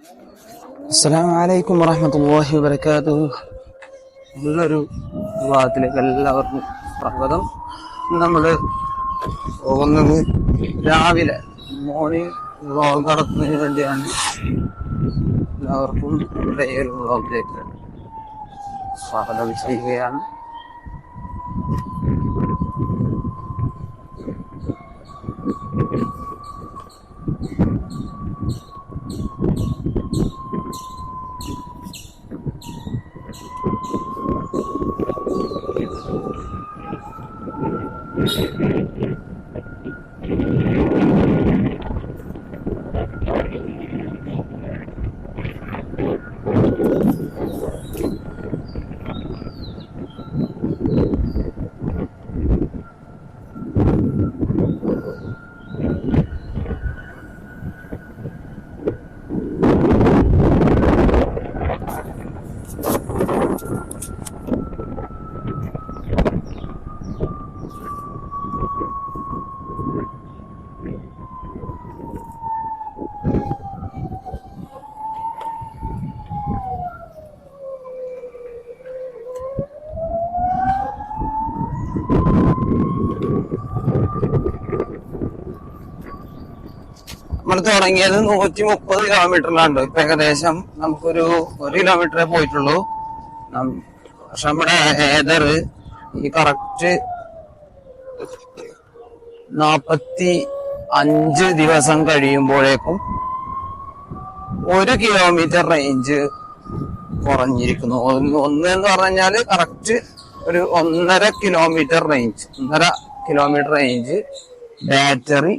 അസ്സലാമു അലൈക്കും വറഹ്മത്തുള്ളാഹി വബറകാതുഹു. നല്ലൊരു വിഭാഗത്തിലേക്ക് എല്ലാവർക്കും സ്വാഗതം. നമ്മൾ പോകുന്നത് രാവിലെ മോർണിംഗ് വ്ളോഗ് നടത്തുന്നതിന് വേണ്ടിയാണ്. എല്ലാവർക്കും ഇവിടെ ഈ ഒരു വ്ളോഗിലേക്ക് സ്വാഗതം ചെയ്യുകയാണ്. നമ്മൾ തുടങ്ങിയത് 130 കിലോമീറ്ററിലാണ്. ഇപ്പൊ ഏകദേശം നമുക്കൊരു 1 കിലോമീറ്ററേ പോയിട്ടുള്ളൂ. പക്ഷെ നമ്മുടെ ഏതർ ഈ കറക്റ്റ് 45 ദിവസം കഴിയുമ്പോഴേക്കും 1 കിലോമീറ്റർ റേഞ്ച് കുറഞ്ഞിരിക്കുന്നു. ഒന്ന് എന്ന് പറഞ്ഞാല് കറക്റ്റ് ഒരു 1.5 കിലോമീറ്റർ റേഞ്ച് ബാറ്ററി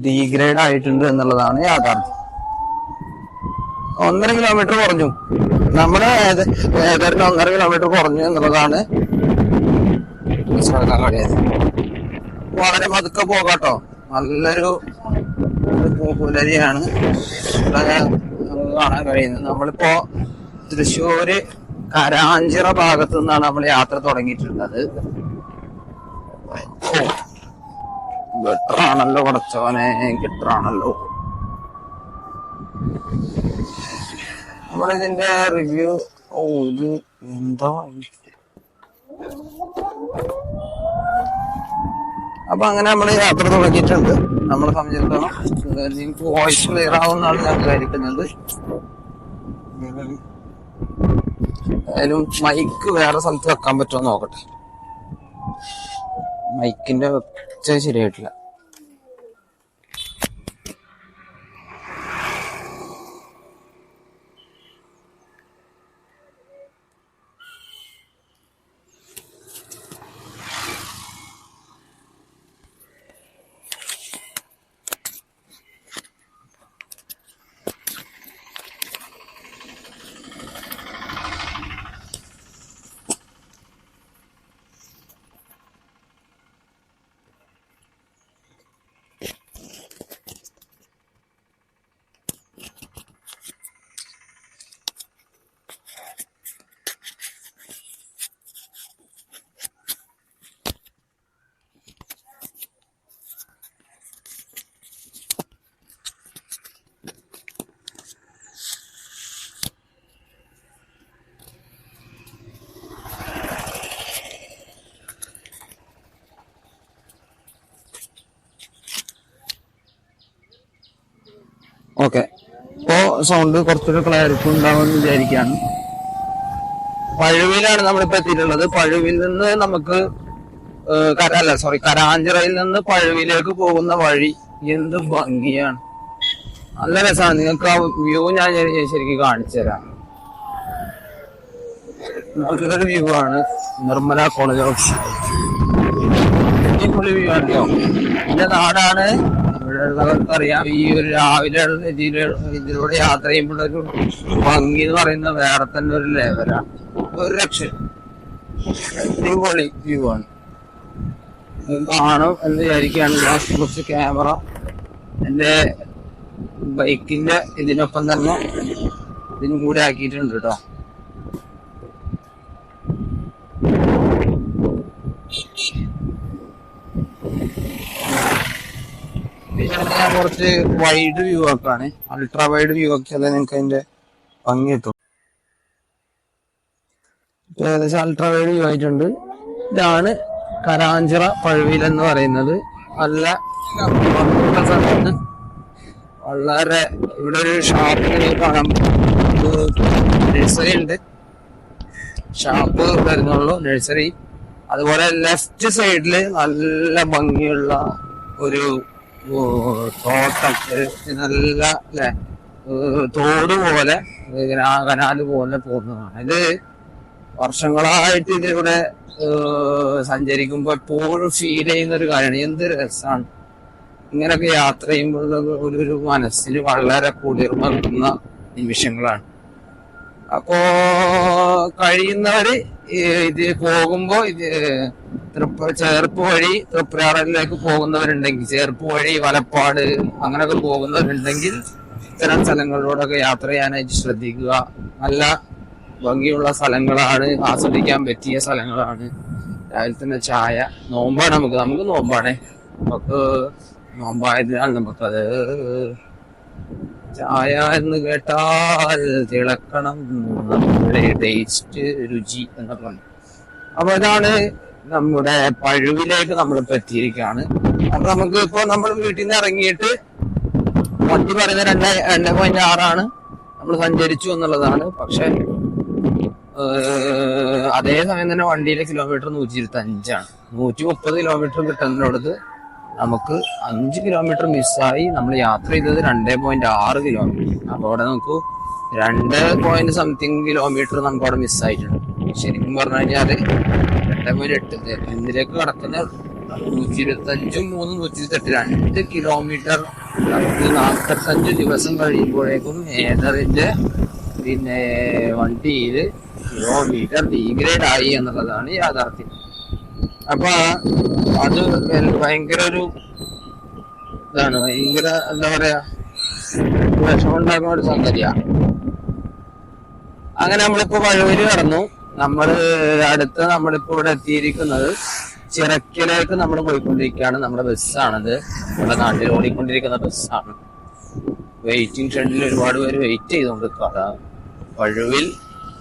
ഡീഗ്രേഡ് ആയിട്ടുണ്ട് എന്നുള്ളതാണ് യാഥാർത്ഥ്യം. 1.5 കിലോമീറ്റർ കുറഞ്ഞു. നമ്മുടെ ഏതാണ്ട് 1.5 കിലോമീറ്റർ കുറഞ്ഞു എന്നുള്ളതാണ് മനസ്സിലാക്കാൻ കഴിയാതെ. വളരെ പതുക്കെ പോകാട്ടോ. നല്ലൊരു പുലരിയാണ് നമുക്ക് കാണാൻ കഴിയുന്നത്. നമ്മളിപ്പോ തൃശ്ശൂര് കരാഞ്ചിറ ഭാഗത്തു നിന്നാണ് നമ്മൾ യാത്ര തുടങ്ങിയിട്ടുള്ളത്. ഗട്ടറാണല്ലോ പടച്ചവനെ, ഗട്ടറാണല്ലോ. നമ്മളിതിന്റെ റിവ്യൂ ഇത് എന്താ. അപ്പൊ അങ്ങനെ നമ്മൾ യാത്ര തുടങ്ങിയിട്ടുണ്ട്. നമ്മളെ സംബന്ധിച്ചിടത്തോളം എനിക്ക് വോയിസ് ക്ലിയർ ആവുമെന്നാണ് ഞാൻ വിചാരിക്കുന്നത്. ഏതായാലും മൈക്ക് വേറെ സ്ഥലത്ത് വെക്കാൻ പറ്റുമോ നോക്കട്ടെ. മൈക്കിന്റെ വെച്ച ശരിയായിട്ടില്ല. ഓക്കെ, ഇപ്പോ സൗണ്ട് കുറച്ചൊരു ക്ലാരിറ്റി ഉണ്ടാവുമെന്ന് വിചാരിക്കുകയാണ്. പഴുവിലാണ് നമ്മളിപ്പോ എത്തിയിട്ടുള്ളത്. പഴുവിൽ നിന്ന് നമുക്ക് കരാഞ്ചിറയിൽ നിന്ന് പഴുവിലേക്ക് പോകുന്ന വഴി എന്ത് ഭംഗിയാണ്, നല്ല രസമാണ്. നിങ്ങൾക്ക് ആ വ്യൂ ഞാൻ ശരിക്കും കാണിച്ചു തരാം. നല്ലൊരു വ്യൂ ആണ്. നിർമ്മല കോളേജ് ഓഫ് അടിപൊളി വ്യൂ ആണല്ലോ. എന്റെ നാടാണ്. അറിയാം, ഈ ഒരു രാവിലെ ഇതിലൂടെ യാത്ര ചെയ്യുമ്പോഴൊരു ഭംഗി എന്ന് പറയുന്നത് വേറെ തന്നെ ഒരു ലെവലാണ്. ഒരു രക്ഷ അടിപൊളി വ്യൂ ആണ്. കാണും എന്ന് വിചാരിക്കുകയാണ്. ഞാൻ കുറച്ച് ക്യാമറ എന്റെ ബൈക്കിന്റെ ഇതിനൊപ്പം തന്നെ ഇതിനും കൂടെ ആക്കിയിട്ടുണ്ട് കേട്ടോ. പിന്നെ ഞാൻ കുറച്ച് വൈഡ് വ്യൂ ആക്കാണ്, അൾട്രാ വൈഡ് വ്യൂ ആക്കിയാലേ നിങ്ങൾക്ക് അതിന്റെ ഭംഗിയെത്തും. ഏകദേശം അൾട്രാ വൈഡ് വ്യൂ ആയിട്ടുണ്ട്. ഇതാണ് കരാഞ്ചിറ പഴുവിൽ എന്ന് പറയുന്നത്. നല്ല സ്ഥലത്ത് വളരെ ഇവിടെ ഒരു ഷാപ്പിൽ കാണാൻ നഴ്സറി ഉണ്ട്. ഷാപ്പ് വരുന്നുള്ളൂ, നഴ്സറി. അതുപോലെ ലെഫ്റ്റ് സൈഡില് നല്ല ഭംഗിയുള്ള ഒരു തോട്ടം, നല്ല അല്ലെ തോട് പോലെ കനാല് പോലെ പോകുന്നതാണ്. ഇത് വർഷങ്ങളായിട്ട് ഇതിലൂടെ സഞ്ചരിക്കുമ്പോ എപ്പോഴും ഫീൽ ചെയ്യുന്ന ഒരു കാര്യമാണ്. എന്ത് രസമാണ് ഇങ്ങനൊക്കെ യാത്ര ചെയ്യുമ്പോൾ. ഒരു മനസ്സിന് വളരെ കുളിർമ കിട്ടുന്ന നിമിഷങ്ങളാണ്. അപ്പോ കഴിയുന്നവര് ഇത് പോകുമ്പോ ഇത് ചേർപ്പ് വഴി തൃപ്രാറിലേക്ക് പോകുന്നവരുണ്ടെങ്കിൽ, ചേർപ്പ് വഴി വലപ്പാട് അങ്ങനെയൊക്കെ പോകുന്നവരുണ്ടെങ്കിൽ ഇത്തരം സ്ഥലങ്ങളിലൂടെയൊക്കെ യാത്ര ചെയ്യാനായിട്ട് ശ്രദ്ധിക്കുക. നല്ല ഭംഗിയുള്ള സ്ഥലങ്ങളാണ്, ആസ്വദിക്കാൻ പറ്റിയ സ്ഥലങ്ങളാണ്. രാവിലെ തന്നെ ചായ, നോമ്പാണ് നമുക്ക് നോമ്പാണ്. നമുക്ക് നോമ്പായതിനാൽ നമുക്കത് ചായ എന്ന് കേട്ടാൽ തിളക്കണം നമ്മുടെ ടേസ്റ്റ്, രുചി എന്നൊക്കെ പറഞ്ഞു. അപ്പൊ ഇതാണ് നമ്മുടെ പഴുവിലേക്ക് നമ്മളിപ്പോ എത്തിയിരിക്കുകയാണ്. അപ്പൊ നമുക്ക് ഇപ്പൊ നമ്മൾ വീട്ടിൽ നിന്ന് ഇറങ്ങിയിട്ട് വണ്ടി പറയുന്ന 2.6 നമ്മൾ സഞ്ചരിച്ചു എന്നുള്ളതാണ്. പക്ഷെ അതേസമയം തന്നെ വണ്ടിയിലെ കിലോമീറ്റർ 125ആണ്. 130 കിലോമീറ്റർ കിട്ടുന്നതിനോടത്ത് നമുക്ക് 5 കിലോമീറ്റർ മിസ്സായി. നമ്മൾ യാത്ര ചെയ്തത് 2.6 കിലോമീറ്റർ. അപ്പൊ അവിടെ നമുക്ക് 2 കിലോമീറ്റർ നമുക്ക് അവിടെ മിസ്സായിട്ടുണ്ട്. ശരിക്കും പറഞ്ഞു കഴിഞ്ഞാല് 2.8 എന്തിലേക്ക് കടക്കുന്ന 125, 128 2 കിലോമീറ്റർ 45 ദിവസം കഴിയുമ്പോഴേക്കും ഏതറിന്റെ പിന്നെ വണ്ടിയിൽ കിലോമീറ്റർ ഡീഗ്രേഡ് ആയി എന്നുള്ളതാണ് യാഥാർത്ഥ്യം. അപ്പൊ അത് ഭയങ്കര ഒരു ഇതാണ്, ഭയങ്കര എന്താ പറയാ വിഷമുണ്ടാക്കുന്ന ഒരു സംഗതിയാണ്. അങ്ങനെ നമ്മളിപ്പോ പഴുവില് കടന്നു. നമ്മളിപ്പോ ഇവിടെ എത്തിയിരിക്കുന്നത് ചിറക്കലേക്ക് നമ്മൾ പോയിക്കൊണ്ടിരിക്കുകയാണ്. നമ്മുടെ ബസ്സാണത്, നമ്മുടെ നാട്ടിൽ ഓടിക്കൊണ്ടിരിക്കുന്ന ബസ്സാണ്. വെയിറ്റിംഗ് ഷെഡിൽ ഒരുപാട് പേര് വെയിറ്റ് ചെയ്തുകൊണ്ടിരിക്കുക. പഴുവിൽ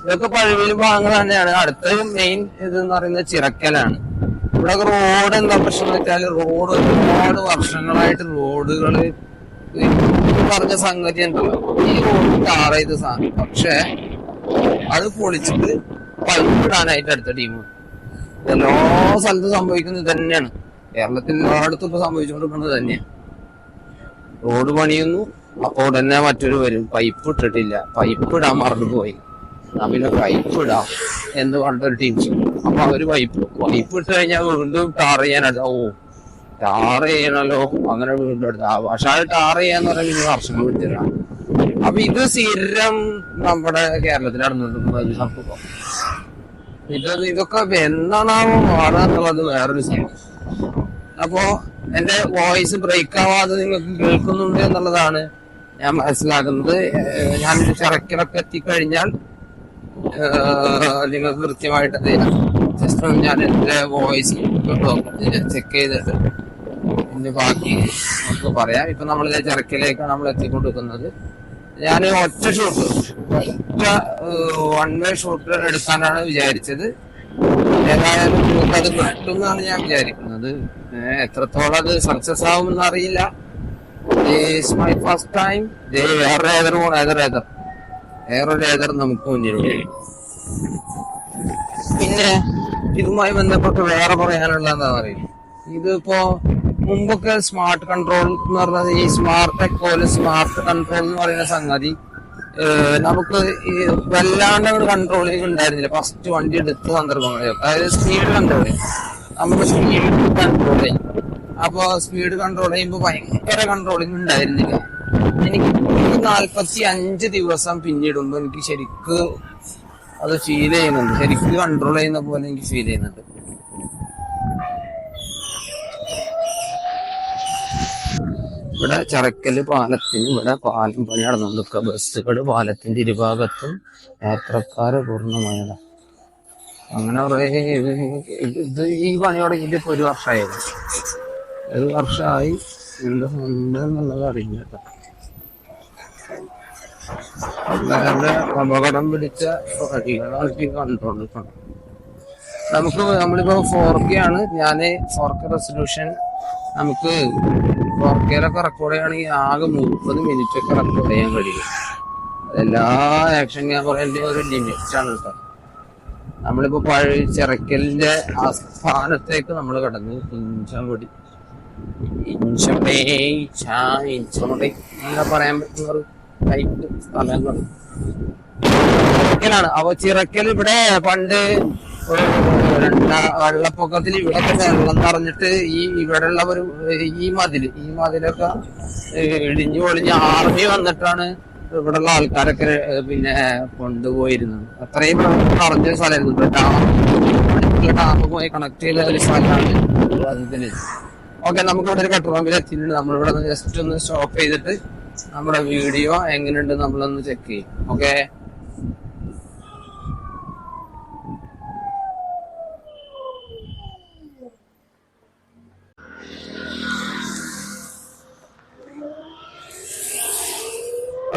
ഇതൊക്കെ പഴുവിൽ ഭാഗങ്ങൾ തന്നെയാണ്. അടുത്ത മെയിൻ ഇതെന്ന് പറയുന്നത് ചിറക്കലാണ്. ഇവിടെ റോഡ് എന്താ പ്രശ്നം എന്ന് വെച്ചാൽ, റോഡ് ഒരുപാട് വർഷങ്ങളായിട്ട് റോഡുകള് പറഞ്ഞ സംഗതി ഉണ്ടല്ലോ, ഈ റോഡ് ടാർ ചെയ്ത സാധനം. പക്ഷെ അത് പൊളിച്ചിട്ട് പൈപ്പ് ഇടാനായിട്ട് അടുത്ത ടീം. എല്ലാ സ്ഥലത്തും സംഭവിക്കുന്നത് തന്നെയാണ്. കേരളത്തിൽ എല്ലായിടത്തും ഇപ്പൊ സംഭവിച്ചുകൊണ്ടിരിക്കുന്നത് തന്നെയാണ്. റോഡ് പണിയുന്നു, അപ്പൊ ഉടനെ മറ്റൊരു വരും, പൈപ്പ് ഇട്ടിട്ടില്ല, പൈപ്പ് ഇടാൻ മറന്നുപോയി, പിന്നെ പൈപ്പ് ഇടാം എന്ന് പറഞ്ഞിട്ടൊരു ടീം. അപ്പൊ അവര് പൈപ്പ് ഇട്ട് കഴിഞ്ഞാൽ വീണ്ടും ടാർ ചെയ്യാനായിട്ട് ടാർ ചെയ്യണല്ലോ, അങ്ങനെ വീണ്ടും എടുത്ത. പക്ഷെ അത് ടാർ ചെയ്യാന്ന് പറയുമ്പോൾ ഇനി വർഷങ്ങൾ വിളിച്ചിട്ടാണ്. അപ്പൊ ഇത് സ്ഥിരം നമ്മുടെ കേരളത്തിൽ നടന്നുകൊണ്ടിരിക്കുന്ന ഒരു സംഭവം. ഇതൊക്കെ എന്താണാവോ മാറുക എന്നുള്ളത് വേറൊരു സംഭവം. അപ്പോ എന്റെ വോയിസ് ബ്രേക്ക് ആവാതെ നിങ്ങൾക്ക് കേൾക്കുന്നുണ്ട് എന്നുള്ളതാണ് ഞാൻ മനസ്സിലാക്കുന്നത്. ഞാൻ ചിറക്കിലൊക്കെ എത്തിക്കഴിഞ്ഞാൽ നിങ്ങൾക്ക് കൃത്യമായിട്ട് ജസ്റ്റ് ഞാൻ എന്റെ വോയിസ് ചെക്ക് ചെയ്തിട്ട് പിന്നെ ബാക്കി നമുക്ക് പറയാം. ഇപ്പൊ നമ്മൾ ചിറക്കിലേക്കാണ് നമ്മൾ എത്തിക്കൊണ്ടിരിക്കുന്നത്. ഞാൻ ഒറ്റ 1 വേ ഷൂട്ട് എടുക്കാനാണ് വിചാരിച്ചത്. ഏതായാലും അത് കിട്ടുമെന്നാണ് ഞാൻ വിചാരിക്കുന്നത്. എത്രത്തോളം അത് സക്സസ് ആവുമെന്ന് അറിയില്ല. My first time. വേറൊരു ഏതർ നമുക്ക് മുന്നിലുണ്ട്. പിന്നെ ഇതുമായി ബന്ധപ്പെട്ട് വേറെ പറയാനുള്ള എന്താ പറയുക, ഇതിപ്പോ മുമ്പൊക്കെ സ്മാർട്ട് കൺട്രോൾ എന്ന് പറഞ്ഞത്, ഈ സ്മാർട്ട് ടെക് പോലെ സ്മാർട്ട് കൺട്രോൾ എന്ന് പറയുന്ന സംഗതി നമുക്ക് വല്ലാണ്ട് കൺട്രോളിങ് ഉണ്ടായിരുന്നില്ല. ഫസ്റ്റ് വണ്ടി എടുത്ത സന്ദർഭങ്ങളിലൊക്കെ, അതായത് സ്പീഡ് കൺട്രോളിങ്, നമുക്ക് സ്പീഡ് കൺട്രോൾ ചെയ്യും. അപ്പൊ സ്പീഡ് കൺട്രോൾ ചെയ്യുമ്പോൾ ഭയങ്കര കൺട്രോളിങ് ഉണ്ടായിരുന്നില്ല. എനിക്ക് 45 ദിവസം പിന്നിടുമ്പോ എനിക്ക് ശരിക്ക് അത് ഫീൽ ചെയ്യുന്നുണ്ട്. ശരിക്കും കൺട്രോൾ ചെയ്യുന്ന പോലെ എനിക്ക് ഫീൽ ചെയ്യുന്നുണ്ട്. ഇവിടെ ചിറക്കല് പാലത്തിന് ഇവിടെ പാലം പണി നടന്നുകൊണ്ടിരിക്കുക. ബസ്സുകൾ പാലത്തിന്റെ ഇരുഭാഗത്തും യാത്രക്കാര് പൂർണ്ണമായതാണ്. അങ്ങനെ കുറേ ഇത് ഈ പണി തുടങ്ങിയിട്ട് ഇപ്പൊ 1 വർഷമായിരുന്നു. 1 വർഷമായി എന്നുള്ളത് അറിയില്ല. വളരെ അപകടം പിടിച്ച വഴികളാണ് ഈ കണ്ടുകൊണ്ടിരിക്കുന്നത്. നമ്മളിപ്പോ 4K ആണ്. ഞാന് 4K റെസൊല്യൂഷൻ നമുക്ക് 4Kയിലൊക്കെ റെക്കോർഡ് ചെയ്യുകയാണെങ്കിൽ ആകെ 30 മിനിറ്റ് ഒക്കെ റെക്കോർഡ് ചെയ്യാൻ കഴിയും. എല്ലാ ആക്ഷൻ ക്യാമറേന്റെ ഒരു ലിമിറ്റ് ആണ് കേട്ടോ. നമ്മളിപ്പോ പഴയ ചിറക്കലിന്റെ ആ സ്ഥാനത്തേക്ക് നമ്മൾ കടന്നു. ഇഞ്ചമ്പൊടി എന്താ പറയാൻ പറ്റുന്ന ഒരു ടൈപ്പ് സ്ഥലങ്ങൾ ചിറക്കലാണ്. അപ്പൊ ചിറക്കൽ ഇവിടെ പണ്ട് വെള്ളപ്പൊക്കത്തിൽ ഇവിടെ വെള്ളം നിറഞ്ഞിട്ട് ഇവിടെയുള്ള ഈ മതിലൊക്കെ ഇടിഞ്ഞു പൊളിഞ്ഞ് ആർമി വന്നിട്ടാണ് ഇവിടെയുള്ള ആൾക്കാരൊക്കെ പിന്നെ കൊണ്ടുപോയിരുന്നത്. അത്രയും നിറഞ്ഞ സ്ഥലമായിരുന്നു. ഡാമുമായി കണക്ട് ചെയ്ത ഒരു സ്ഥലമാണ് അതിന്. ഓക്കെ, നമുക്ക് ഇവിടെ ഒരു പെട്രോൾ പമ്പിൽ എത്തിയിട്ടുണ്ട്. നമ്മളിവിടെ ജസ്റ്റ് ഒന്ന് സ്റ്റോപ്പ് ചെയ്തിട്ട് നമ്മുടെ വീഡിയോ എങ്ങനെയുണ്ട് നമ്മളൊന്ന് ചെക്ക് ചെയ്യും. ഓക്കെ,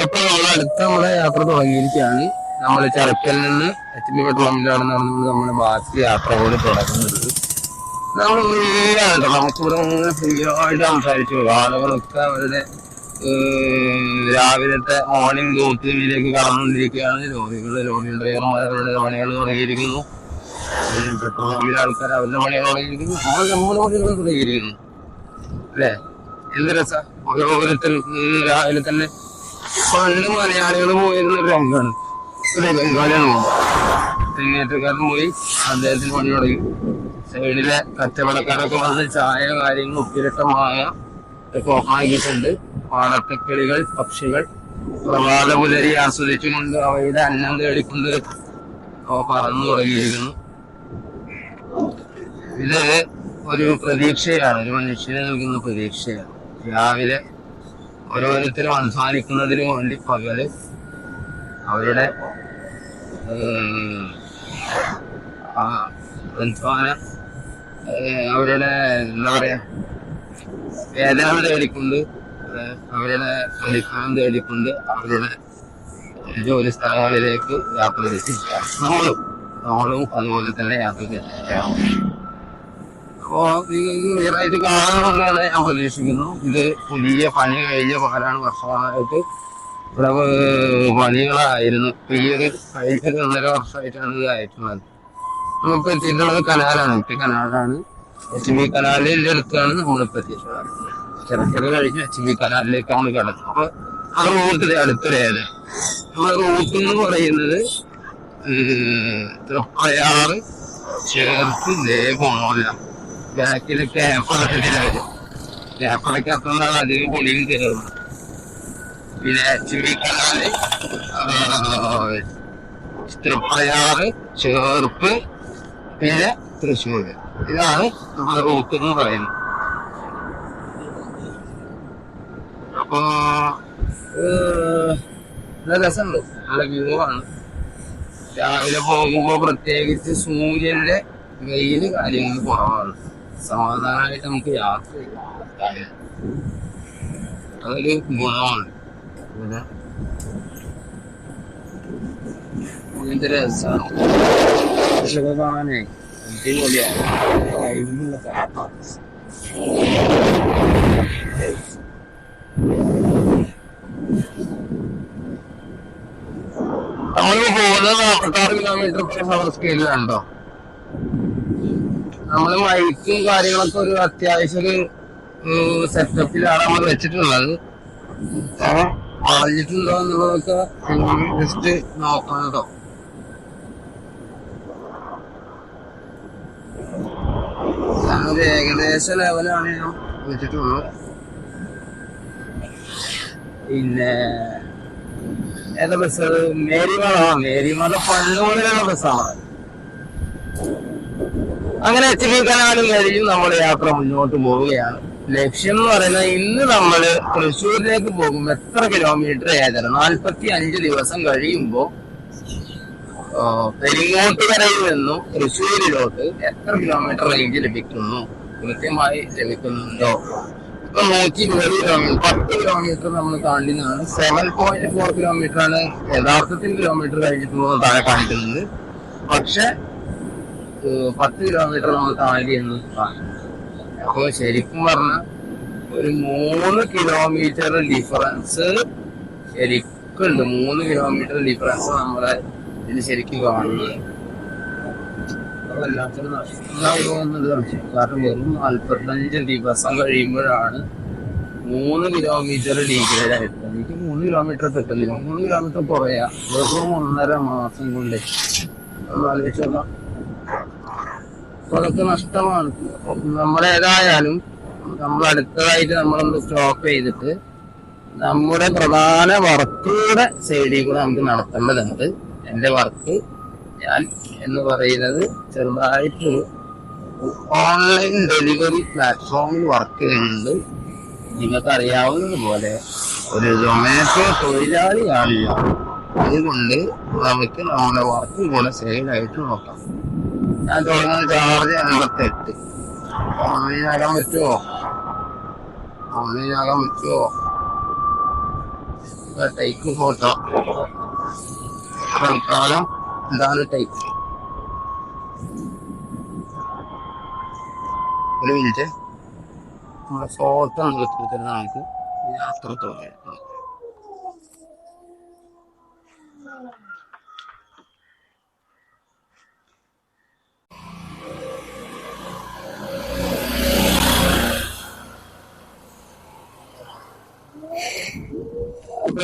അപ്പൊ നമ്മളെ യാത്ര തുടങ്ങിയിരിക്കുകയാണ്. നമ്മൾ ചിറക്കലിൽ നിന്ന് HB പെട്രോൾ പമ്പിലാണ് നമ്മുടെ ബാക്കി യാത്രകൾ തുടങ്ങുന്നത്. നമ്മൾ നമുക്കിവിടെ ഫ്രീ ആയിട്ട് സംസാരിച്ചു. ആളുകളൊക്കെ അവരുടെ രാവിലത്തെ മോർണിംഗ് ഡ്യൂട്ടിയിലേക്ക് കടന്നുകൊണ്ടിരിക്കുകയാണ്. ലോറി ഡ്രൈവർമാർ അവരുടെ പണികൾ തുടങ്ങിയിരിക്കുന്നു. പെട്രോൾ പമ്പിലെ ആൾക്കാർ അവരുടെ പണികൾ തുടങ്ങിയിരിക്കുന്നു. നമ്മുടെ പണികൾ തുടങ്ങിയിരിക്കുന്നു. അല്ലേ? എന്ത് രസം! ഓരോരുത്തർ രാവിലെ തന്നെ പണ്ട് മലയാളികൾ പോയിരുന്ന ഒരു രംഗമാണ്. ഒരു ബംഗാളിയാണ് തെങ്ങേറ്റക്കാരൻ പോയി അദ്ദേഹത്തിന് പണി തുടങ്ങി. സൈഡിലെ കച്ചവടക്കാരൊക്കെ വന്ന് ചായ കാര്യങ്ങൾ ഉപ്പിലിട്ടമായ ഓഫാക്കിയിട്ടുണ്ട്. പാടത്തെ കിളികൾ പക്ഷികൾ പ്രഭാത പുലരി ആസ്വദിച്ചുകൊണ്ട് അവയുടെ അന്നം തേടിക്കൊണ്ട് പറന്നു തുടങ്ങിയിരിക്കുന്നു. ഇത് ഒരു പ്രതീക്ഷയാണ്, ഒരു മനുഷ്യന് നൽകുന്ന പ്രതീക്ഷയാണ്. രാവിലെ ഓരോരുത്തരും അധ്വാനിക്കുന്നതിന് വേണ്ടി പകല് അവരുടെ അധ്വാനം അവരുടെ എന്താ പറയാ വേതനം തേടിക്കൊണ്ട് അവരുടെ അധികാരം തേടിക്കൊണ്ട് അവരുടെ ജോലി സ്ഥലങ്ങളിലേക്ക് യാത്ര തിരിച്ചിരിക്കാം. നമ്മളും അതുപോലെ തന്നെ യാത്ര തിരിച്ചിരിക്കാം. അപ്പോ ക്ലിയറായിട്ട് കാണാമെന്നാണ് ഞാൻ പ്രതീക്ഷിക്കുന്നു. ഇത് പുതിയ പണി കഴിഞ്ഞ പാലാണ്. വർഷമായിട്ട് ഇവിടെ പണികളായിരുന്നു. ഈ ഒരു കഴിഞ്ഞ 1.5 വർഷമായിട്ടാണ് ഇത് അയക്കുന്നത്. നമ്മളിപ്പോ എത്തിയിട്ടുള്ളത് കനാലാണ്. കനാലാണ് HB കനാലിന്റെ അടുത്താണ് നമ്മളിപ്പോ എത്തിയിട്ടുള്ളത്. ചിറക്കൽ കഴിഞ്ഞ് HB കനാലിലേക്കാണ് കിടന്നത്. അപ്പൊ ആ റൂട്ടിന്റെ അടുത്തൊരേത് നമ്മുടെ റൂട്ട് എന്ന് പറയുന്നത് തൃപ്പയാറ് ചേർത്ത് പോണല്ല. ബാക്കില് ക്യാപ്പറൊക്കെ എത്തുന്നതാണ് അധികം പൊടിയും കയറുന്നത്. പിന്നെ HB കനാല് തൃപ്പയാറ് ചേർപ്പ് പിന്നെ തൃശ്ശൂര്. ഇതാണ് നമ്മുടെ റൂട്ട് എന്ന് പറയുന്നത്. അപ്പൊ നല്ല രസമുണ്ട്, നല്ല വ്യൂ ആണ്. രാവിലെ പോകുമ്പോ പ്രത്യേകിച്ച് സൂര്യന്റെ വെയില് കാര്യങ്ങൾ കുറവാണ്. സമാധാനമായിട്ട് നമുക്ക് യാത്ര ചെയ്യാം. അതൊരു ഗുണമാണ്. പിന്നെ ഇങ്ങനത്തെ രസമാണ് ഇതൊക്കെ കാണാനേ. അടിപൊളിയാണ്. നമ്മൾ പോകുന്നത് 46 കിലോമീറ്റർ സ്കെയിലുണ്ടോ. നമ്മള് ബൈക്കും കാര്യങ്ങളൊക്കെ ഒരു അത്യാവശ്യം ഒരു സെറ്റപ്പിലാണ് നമ്മൾ വെച്ചിട്ടുള്ളത്. വളഞ്ഞിട്ടുണ്ടോ എന്നുള്ളതൊക്കെ ജസ്റ്റ് നോക്കണം കേട്ടോ. ഞാനൊരു ഏകദേശ ലെവലാണ് ഞാൻ വെച്ചിട്ടുള്ളത്. പിന്നെ ഏതാ ബസ്? മേരിമല പള്ളുകൊണ്ടിലുള്ള ബസ്സാണ്. അങ്ങനെ HB കനാലും കഴിഞ്ഞ് നമ്മുടെ യാത്ര മുന്നോട്ട് പോവുകയാണ്. ലക്ഷ്യം എന്ന് പറയുന്നത് ഇന്ന് നമ്മള് തൃശ്ശൂരിലേക്ക് പോകും. എത്ര കിലോമീറ്റർ ഏതര 45 ദിവസം കഴിയുമ്പോ പെരിങ്ങോട്ടുകരയിൽ നിന്നും തൃശ്ശൂരിലോട്ട് എത്ര കിലോമീറ്റർ റേഞ്ച് ലഭിക്കുന്നു, കൃത്യമായി ലഭിക്കുന്നുണ്ടോ ഇപ്പൊ 120 കിലോമീറ്റർ 10 കിലോമീറ്റർ നമ്മൾ താണ്ടിനാണ്. 7.4 കിലോമീറ്റർ ആണ് യഥാർത്ഥത്തിൽ കിലോമീറ്റർ കഴിഞ്ഞിട്ടുള്ളത് താഴെ കാണിക്കുന്നത്. പക്ഷെ 10 കിലോമീറ്റർ നമ്മൾ താണ്ടി എന്ന് കാണും. അപ്പൊ ശരിക്കും പറഞ്ഞ ഒരു 3 കിലോമീറ്റർ ഡിഫറൻസ് ശരിക്കും ഉണ്ട്. 3 കിലോമീറ്റർ ഡിഫറൻസ് നമ്മളെ ഇതിന് ശരിക്കും കാണുന്നത്. വല്ലാത്തൊരു നഷ്ടമാകുന്നത് കാരണം വെറും 45 ദിവസം കഴിയുമ്പോഴാണ് 3 കിലോമീറ്റർ ഡീഗ്രേഡ് ആയിട്ട്. എനിക്ക് 3 കിലോമീറ്റർ കിട്ടുന്നില്ല. 3 കിലോമീറ്റർ കുറയാ വെറും 1.5 മാസം കൊണ്ട് ആലോചിച്ചോക്കാം. അതൊക്കെ നഷ്ടമാണ്. നമ്മളേതായാലും നമ്മൾ അടുത്തതായിട്ട് നമ്മളൊന്ന് സ്റ്റോപ്പ് ചെയ്തിട്ട് നമ്മുടെ പ്രധാന വർക്കുകളുടെ സൈഡിൽ കൂടെ നമുക്ക് നടത്തേണ്ടതുണ്ട്. എൻ്റെ വർക്ക് ഞാൻ എന്ന് പറയുന്നത് ചെറുതായിട്ടൊരു ഓൺലൈൻ ഡെലിവറി പ്ലാറ്റ്ഫോമിൽ വർക്ക് ചെയ്യുന്നുണ്ട്. നിങ്ങൾക്ക് അറിയാവുന്നതുപോലെ ഒരു സൊമാറ്റോ തൊഴിലാളിയാണില്ല. അതുകൊണ്ട് നമുക്ക് നമ്മുടെ വർക്ക് കൂടെ സൈഡായിട്ട് നോക്കാം. ഞാൻ തുടങ്ങുന്ന ചാർജ് 58. ഓൺലൈനാകാൻ പറ്റുമോ? ടൈക്ക് ഫോട്ടോ തൽക്കാലം ഇതാണ് ടൈപ്പ്. ഒരു മിനിറ്റ് നമ്മുടെ ഫോട്ടോ എടുത്തിട്ട് നമുക്ക് യാത്ര തുടങ്ങാം.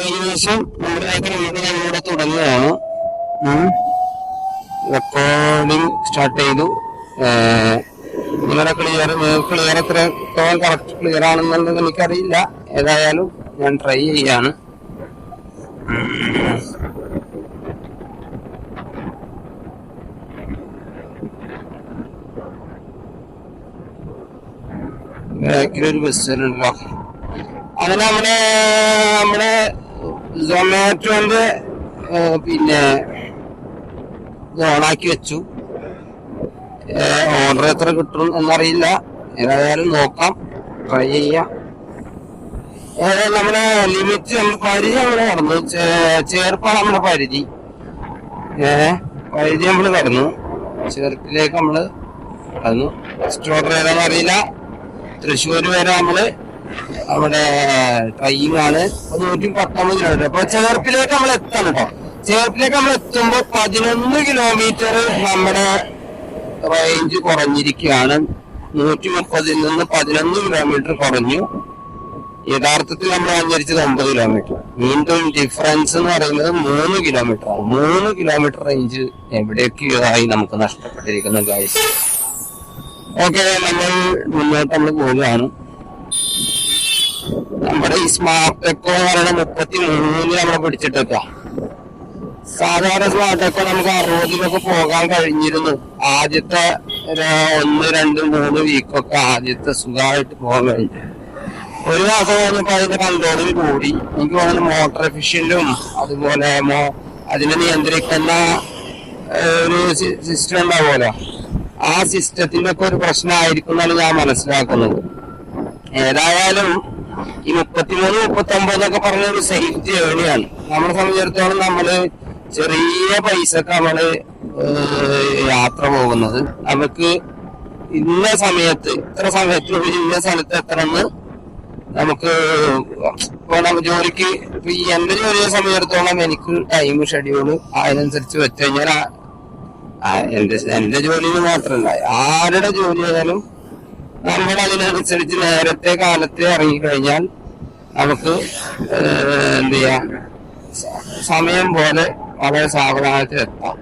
ഏകദേശം നമ്മുടെ തുടങ്ങുകയാണ്. റെക്കോർഡിങ് സ്റ്റാർട്ട് ചെയ്തു. നിങ്ങളുടെ ക്ലിയർ എത്രത്തോളം കറക്റ്റ് ക്ലിയർ ആണെന്നുള്ളത് എനിക്കറിയില്ല. ഏതായാലും ഞാൻ ട്രൈ ചെയ്യാണ്. ബാക്കിലൊരു ബസ്സുണ്ടല്ലോ. അങ്ങനെ നമ്മുടെ സൊമാറ്റോന്റെ പിന്നെ ഓണാക്കി വെച്ചു. ഓർഡർ എത്ര കിട്ടും എന്നറിയില്ല. ഏതായാലും നോക്കാം, ട്രൈ ചെയ്യാം. ഏതായാലും നമ്മുടെ ലിമിറ്റ് നമ്മൾ പരിധി നമ്മള് കടന്നു. ചേർപ്പാണ് നമ്മുടെ പരിധി. നമ്മൾ കടന്നു. ചേർപ്പിലേക്ക് നമ്മള് കടന്നു. സ്റ്റോർഡർ ഏതാണെന്ന് അറിയില്ല. തൃശ്ശൂർ വരെ നമ്മള് അവിടെ ടൈമാണ് 119 കിലോമീറ്റർ. അപ്പൊ ചേർപ്പിലേക്ക് നമ്മൾ എത്തണം കേട്ടോ. ചേർപ്പിലേക്ക് നമ്മൾ എത്തുമ്പോ 11 കിലോമീറ്റർ നമ്മുടെ റേഞ്ച് കുറഞ്ഞിരിക്കുകയാണ്. 130 നിന്ന് 11 കിലോമീറ്റർ കുറഞ്ഞു. യഥാർത്ഥത്തിൽ നമ്മൾ സഞ്ചരിച്ചത് 9 കിലോമീറ്റർ. വീണ്ടും ഡിഫറൻസ് എന്ന് പറയുന്നത് 3 കിലോമീറ്റർ ആണ്. 3 കിലോമീറ്റർ റേഞ്ച് എവിടേക്കായി നമുക്ക് നഷ്ടപ്പെട്ടിരിക്കുന്നു ഗൈസ്. ഓക്കെ, നമ്മൾ മുന്നോട്ട് പോവുകയാണ്. നമ്മുടെ ഈ സ്മാർട്ട് എക്കോ എന്ന് പറയുന്നത് 33 നമ്മളെ പിടിച്ചിട്ടേക്കാം. സാധാരണ സ്മാർട്ട് എക്കോ നമുക്ക് 60 പോകാൻ കഴിഞ്ഞിരുന്നു. ആദ്യത്തെ 1, 2, 3 വീക്കൊക്കെ ആദ്യത്തെ സുഖമായിട്ട് പോകാൻ കഴിഞ്ഞു. ഒരു മാസം കഴിഞ്ഞപ്പോ അതിന്റെ കൺട്രോളിൽ കൂടി. എനിക്ക് തോന്നുന്നു മോട്ടോർ എഫിഷ്യന്റും അതുപോലെ അതിനെ നിയന്ത്രിക്കുന്ന ഒരു സിസ്റ്റം ഉണ്ടാവുമല്ലോ, ആ സിസ്റ്റത്തിന്റെ ഒക്കെ ഒരു പ്രശ്നമായിരിക്കും എന്നാണ് ഞാൻ മനസ്സിലാക്കുന്നത്. ഏതായാലും ഈ 33, 39 എന്നൊക്കെ പറഞ്ഞ ഒരു സേഫ് ജേണിയാണ്. നമ്മളെ സംബന്ധിച്ചിടത്തോളം നമ്മള് ചെറിയ പൈസക്ക് നമ്മള് യാത്ര പോകുന്നത്. നമുക്ക് ഇന്ന സമയത്ത് ഇത്ര സമയത്തിനുള്ളിൽ ഇന്ന സ്ഥലത്ത് എത്തണമെന്ന് നമുക്ക് ഇപ്പൊ ജോലിക്ക് ഈ എന്റെ ജോലിയെ സംബന്ധിച്ചിടത്തോളം എനിക്ക് ടൈം ഷെഡ്യൂള് അതിനനുസരിച്ച് വെച്ച് കഴിഞ്ഞാൽ എന്റെ ജോലിയിൽ മാത്രമല്ല ആരുടെ ജോലി ആയാലും നമ്മൾ അതിനനുസരിച്ച് നേരത്തെ കാലത്തെ ഇറങ്ങിക്കഴിഞ്ഞാൽ നമുക്ക് എന്ത് ചെയ്യാം, സമയം പോലെ വളരെ സാവധാനത്തിൽ എത്താം.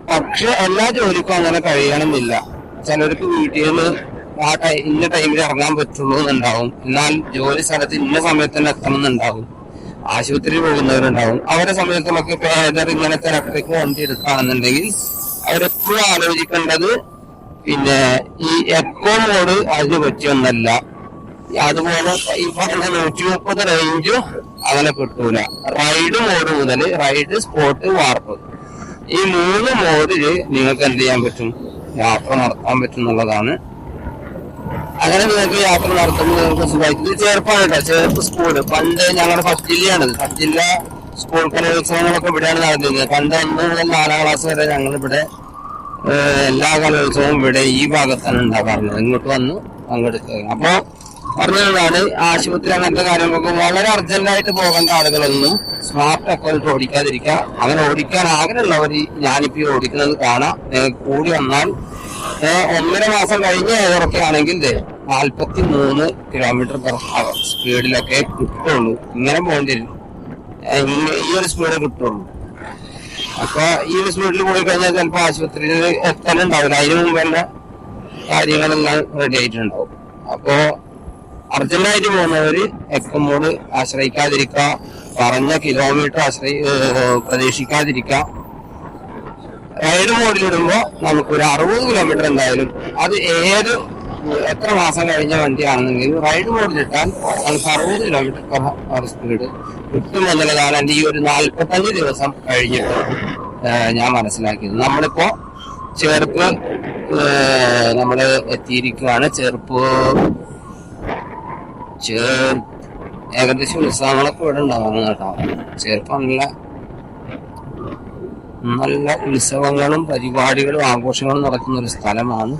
പക്ഷെ എല്ലാ ജോലിക്കും അങ്ങനെ കഴിയണമെന്നില്ല. ചിലർക്ക് വീട്ടിൽ നിന്ന് ഇന്ന ടൈമിൽ ഇറങ്ങാൻ പറ്റുള്ളൂ എന്നുണ്ടാവും. എന്നാൽ ജോലി സ്ഥലത്ത് ഇന്ന സമയത്ത് തന്നെ എത്തണം എന്നുണ്ടാവും. ആശുപത്രി പോകുന്നവരുണ്ടാവും. അവരുടെ സമയത്തുള്ളൊക്കെ പേദർ ഇങ്ങനത്തെ ഇലക്ട്രിക് വണ്ടി എടുക്കുകയാണെന്നുണ്ടെങ്കിൽ അവരെപ്പോഴും ആലോചിക്കേണ്ടത് പിന്നെ ഈ എക്കോ മോഡ് അതിന് പറ്റിയൊന്നല്ല. അതുപോലെ ഈ പറഞ്ഞ 130 റേഞ്ചും അങ്ങനെ കിട്ടൂല. റൈഡ് മോഡ് മുതൽ റൈഡ്, സ്പോട്ട്, വാർപ്പ്, ഈ 3 മോഡില് നിങ്ങൾക്ക് എന്ത് ചെയ്യാൻ പറ്റും, യാത്ര നടത്താൻ പറ്റും എന്നുള്ളതാണ്. അങ്ങനെ നിങ്ങൾക്ക് യാത്ര നടത്തുമ്പോൾ നിങ്ങൾക്ക് സുഖമായിട്ട് ഇത് ചേർപ്പാണ് കേട്ടോ. ചേർപ്പ് സ്കൂള് പണ്ട് ഞങ്ങളുടെ ഫസ്റ്റ് ജില്ലയാണിത്. ഫസ്റ്റ് ജില്ല സ്കൂൾ കലോത്സവങ്ങളൊക്കെ ഇവിടെയാണ് നടന്നിരുന്നത്. പണ്ട് 1 മുതൽ 4ാം ക്ലാസ് വരെ ഞങ്ങളിവിടെ എല്ലാ കലോത്സവവും ഇവിടെ ഈ ഭാഗത്താണ് ഉണ്ടാകാറുള്ളത്. ഇങ്ങോട്ട് വന്ന് പങ്കെടുക്കുക. അപ്പൊ പറഞ്ഞതാണ് ആശുപത്രി അങ്ങനത്തെ കാര്യങ്ങളൊക്കെ വളരെ അർജന്റായിട്ട് പോകേണ്ട ആളുകളൊന്നും സ്മാർട്ട് അക്കൗണ്ട് ഓടിക്കാതിരിക്കുക. അങ്ങനെ ഓടിക്കാൻ ആഗ്രഹമുള്ളവർ ഞാനിപ്പോ ഓടിക്കുന്നത് കാണാം. കൂടി വന്നാൽ 1.5 മാസം കഴിഞ്ഞ് ഏതൊക്കെ ആണെങ്കിൽ 43 km/h സ്പീഡിലൊക്കെ കിട്ടുള്ളൂ. ഇങ്ങനെ പോകേണ്ടി വരും. ഈ ഒരു സ്പീഡ് കിട്ടുള്ളൂ. അപ്പൊ ഈ ഒരു സ്പീഡിൽ പോയി കഴിഞ്ഞാൽ ചിലപ്പോൾ ആശുപത്രിയിൽ എത്താനുണ്ടാവില്ല. അതിന് മുമ്പ് തന്നെ കാര്യങ്ങളെല്ലാം റെഡി ആയിട്ടുണ്ടാവും. അപ്പോ അർജന്റായിട്ട് പോകുന്നവര് എക്കമോട് ആശ്രയിക്കാതിരിക്കുക. പറഞ്ഞ കിലോമീറ്റർ പ്രതീക്ഷിക്കാതിരിക്കുക. റൈഡ് മോഡിലിടുമ്പോ നമുക്കൊരു 60 കിലോമീറ്റർ എന്തായാലും അത് എത്ര മാസം കഴിഞ്ഞ വണ്ടിയാണെന്നെങ്കിലും റൈഡ് മോഡിലിട്ടാൽ നമുക്ക് 60 km/h സ്പീഡ് കിട്ടുമെന്നുള്ളതാണ് എന്റെ ഈ ഒരു 45 ദിവസം കഴിഞ്ഞിട്ട് ഞാൻ മനസ്സിലാക്കിയത്. നമ്മളിപ്പോ ചേർപ്പ് നമ്മള് എത്തിയിരിക്കുകയാണ്. ഏകദേശം ഉത്സവങ്ങളൊക്കെ ഇവിടെ ഉണ്ടാവുന്നു കേട്ടോ. ചേർപ്പ് നല്ല ഉത്സവങ്ങളും പരിപാടികളും ആഘോഷങ്ങളും നടക്കുന്ന ഒരു സ്ഥലമാണ്.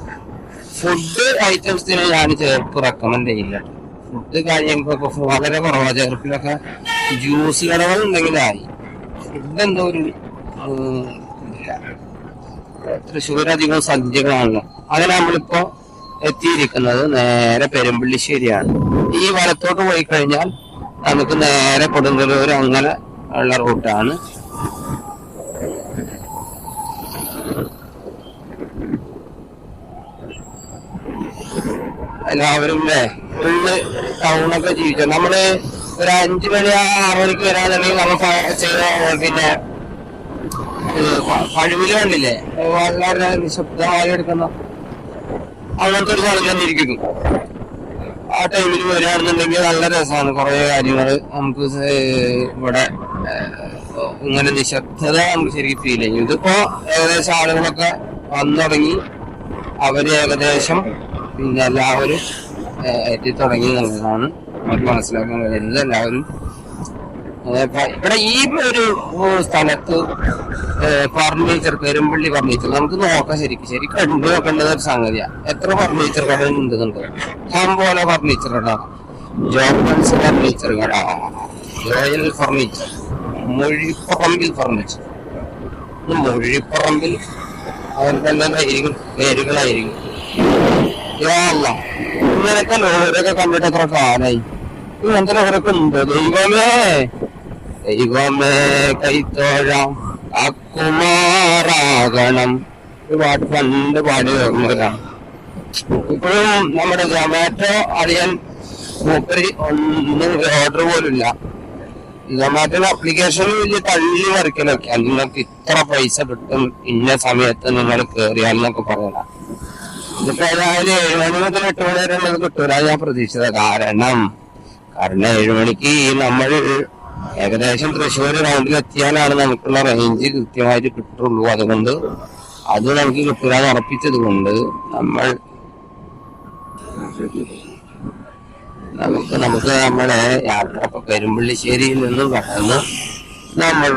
ഫുഡ് ഐറ്റംസിന് ഞാൻ ചേർപ്പ് റെക്കമെൻഡ് ചെയ്യില്ല. ഫുഡ് കാര്യങ്ങൾക്കൊക്കെ വളരെ കുറവാണ്. ചേർപ്പിലൊക്കെ ജ്യൂസ് കടകൾ ഉണ്ടെങ്കിലായി. ഫുഡ് എന്തോ ഒരു തൃശ്ശൂർ അധികം സദ്യകളാണല്ലോ. അങ്ങനെ നമ്മളിപ്പോ എത്തിയിരിക്കുന്നത് നേരെ പെരുമ്പള്ളിശ്ശേരിയാണ്. ഈ വലത്തോട്ട് പോയി കഴിഞ്ഞാൽ നമുക്ക് നേരെ കൊടുങ്ങല്ലൂർ അങ്ങനെ ഉള്ള റൂട്ടാണ്. എല്ലാവരും ഫുള്ള് ടൗണൊക്കെ ജീവിച്ചു. നമ്മള് ഒരു 5 മണി 6 മണിക്ക് വരാന്നുണ്ടെങ്കിൽ നമ്മൾ പിന്നെ പഴുവില് കണ്ടില്ലേ വളരെ നിശബ്ദമായി എടുക്കുന്ന അങ്ങനത്തെ ഒരു സ്ഥലം തന്നിരിക്കുന്നു. ആ ടൈമിൽ വരികയാണെന്നുണ്ടെങ്കിൽ നല്ല രസമാണ്. കുറെ കാര്യങ്ങൾ നമുക്ക് ഇവിടെ ഇങ്ങനെ നിശബ്ദത നമുക്ക് ശരിക്കും ഫീൽ ചെയ്യും. ഇതിപ്പോ ഏകദേശം ആളുകളൊക്കെ വന്നു തുടങ്ങി. അവര് ഏകദേശം പിന്നെ എല്ലാവരും എത്തിത്തുടങ്ങി എന്നുള്ളതാണ് നമുക്ക് മനസ്സിലാക്കാൻ കഴിയുന്നത്. എല്ലാവരും ഇവിടെ ഈ ഒരു സ്ഥലത്ത് ഫർണിച്ചർ, പെരുമ്പള്ളി ഫർണിച്ചർ നമുക്ക് നോക്കാം. ശരിക്കും കണ്ടു നോക്കേണ്ടത് ഒരു സംഗതിയാണ്. എത്ര ഫർണിച്ചർ കട ഉണ്ടെന്നുണ്ട്. പോലെ ഫർണിച്ചർ കട, ജോബൻസ് ഫർണിച്ചർ കട, റോയൽ ഫർണിച്ചർ, മൊഴിപ്പറമ്പിൽ ഫർണിച്ചർ. മൊഴിപ്പറമ്പിൽ അവർക്ക് എന്തായിരിക്കും പേരുകളായിരിക്കും. ഇങ്ങനത്തെ ലോഹരൊക്കെ കണ്ടിട്ട് എത്ര കാലായി. ഇങ്ങനത്തെ ലോഹരൊക്കെ ഉണ്ട്. ദൈവമേ കൈത്തോഴാം അക്കുമാറാകണം. ഒരു പാട്ട് പണ്ട് പാടി ഓർമ്മയിലാണ്. ഇപ്പോഴും നമ്മുടെ സൊമാറ്റോ അറിയാൻ മൂപ്പര് ഒന്നും ഓർഡർ പോലുമില്ല. സൊമാറ്റോയുടെ ആപ്ലിക്കേഷനിൽ വലിയ തള്ളി വരയ്ക്കലൊക്കെ നിങ്ങൾക്ക് ഇത്ര പൈസ കിട്ടും ഇന്ന സമയത്ത് നിങ്ങൾ കയറിയാലെന്നൊക്കെ പറയണം. ഇതിപ്പോ ഏതായാലും 7 മണി മുതൽ 8 മണി വരെ ഉള്ളത് കിട്ടൂല ഞാൻ പ്രതീക്ഷിച്ചത്. കാരണം 7 മണിക്ക് നമ്മൾ ഏകദേശം തൃശ്ശൂർ റൗണ്ടിൽ എത്തിയാലാണ് നമുക്കുള്ള റേഞ്ച് കൃത്യമായിട്ട് കിട്ടുള്ളൂ. അതുകൊണ്ട് അത് നമുക്ക് കിട്ടുക ഉറപ്പിച്ചത് കൊണ്ട് നമുക്ക് നമ്മുടെ യാത്ര ഇപ്പൊ പെരുമ്പള്ളിശ്ശേരിയിൽ നിന്നും കടന്ന് നമ്മൾ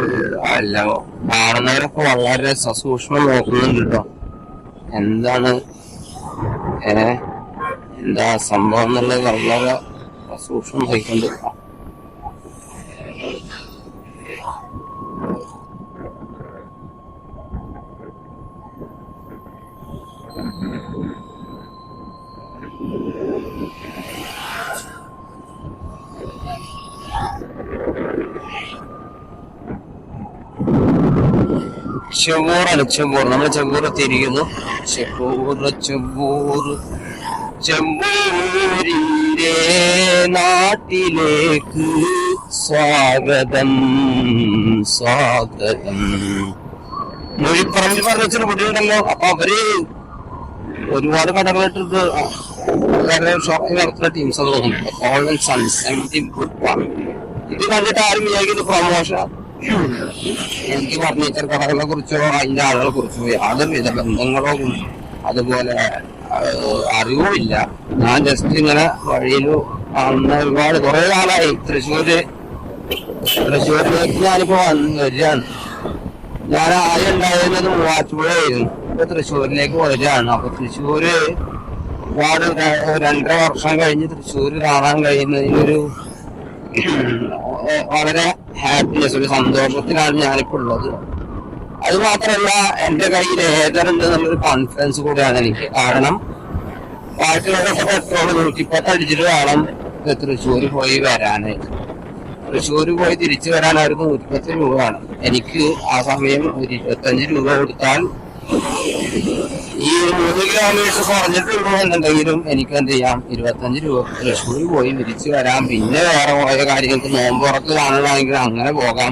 കാണുന്നവരൊക്കെ വളരെ സസൂക്ഷ്മം നോക്കുന്നുണ്ട് കേട്ടോ. എന്താ സംഭവം എന്നുള്ളത് വളരെ സൂക്ഷ്മം നോക്കിക്കൊണ്ട് ചെമ്പൂർ നമ്മൾ ചെമ്പൂർ എത്തിയിരിക്കുന്നു. ചെമ്പൂരിന്റെ നാട്ടിലേക്ക് സ്വാഗതം. മൊഴിപ്പറമ്പിൽ ഫർണിച്ചർ കുട്ടികളുണ്ടല്ലോ. അപ്പൊ അവര് ഒരുപാട് കടകളിട്ടിട്ട് ഷോപ്പിംഗ് നടത്തുന്ന ടീംസ് തോന്നുന്നു. ഓൺലൈൻ സൺസ് ഇത് കണ്ടിട്ട് ആരും വിചാരിക്കുന്നത് പ്രൊമോഷൻ. എനിക്ക് ഫർണിച്ചർ കടകളെ കുറിച്ചോ അതിന്റെ ആളുകളെ കുറിച്ചോ യാതൊരു വിധ ബന്ധങ്ങളോ അതുപോലെ അറിവുമില്ല. ഞാൻ ജസ്റ്റ് ഇങ്ങനെ വഴിയിൽ ഒരുപാട് കുറെ കാലമായി തൃശ്ശൂരിലേക്ക് ഞാനിപ്പോ വരികയാണ്. ഞാൻ ആദ്യം ഉണ്ടായിരുന്നത് മൂവാറ്റുപുഴയായിരുന്നു. ഇപ്പൊ തൃശ്ശൂരിലേക്ക് വരികയാണ്. അപ്പൊ തൃശ്ശൂര് ഒരുപാട് 2.5 വർഷം കഴിഞ്ഞ് തൃശ്ശൂര് കാണാൻ കഴിയുന്നതിനൊരു വളരെ ഹാപ്പിനെസ്, ഒരു സന്തോഷത്തിലാണ് ഞാനിപ്പോ ഉള്ളത്. അത് മാത്രമല്ല, എന്റെ കയ്യിൽ ഏതറുണ്ട് എന്നുള്ളൊരു കോൺഫിഡൻസ് കൂടെയാണ് എനിക്ക്. കാരണം ബാക്കിയുള്ളവരൊക്കെ പെട്രോൾ 110 അടിച്ചിട്ട് വേണം തൃശ്ശൂര് പോയി വരാനായിട്ട്. തൃശ്ശൂര് പോയി തിരിച്ചു വരാനായിരുന്നു 110 രൂപ വേണം. എനിക്ക് ആ സമയം ഒരു 25 രൂപ കൊടുത്താൽ ഈ 3 കിലോമീറ്റർ കുറഞ്ഞിട്ടുള്ളൂ എന്നുണ്ടെങ്കിലും എനിക്ക് എന്ത് ചെയ്യാം, 25 രൂപ തൃശ്ശൂർ പോയി തിരിച്ചു വരാം. പിന്നെ വേറെ പോയ കാര്യങ്ങൾക്ക് നോമ്പുറത്ത് കാണണമെങ്കിൽ അങ്ങനെ പോകാം,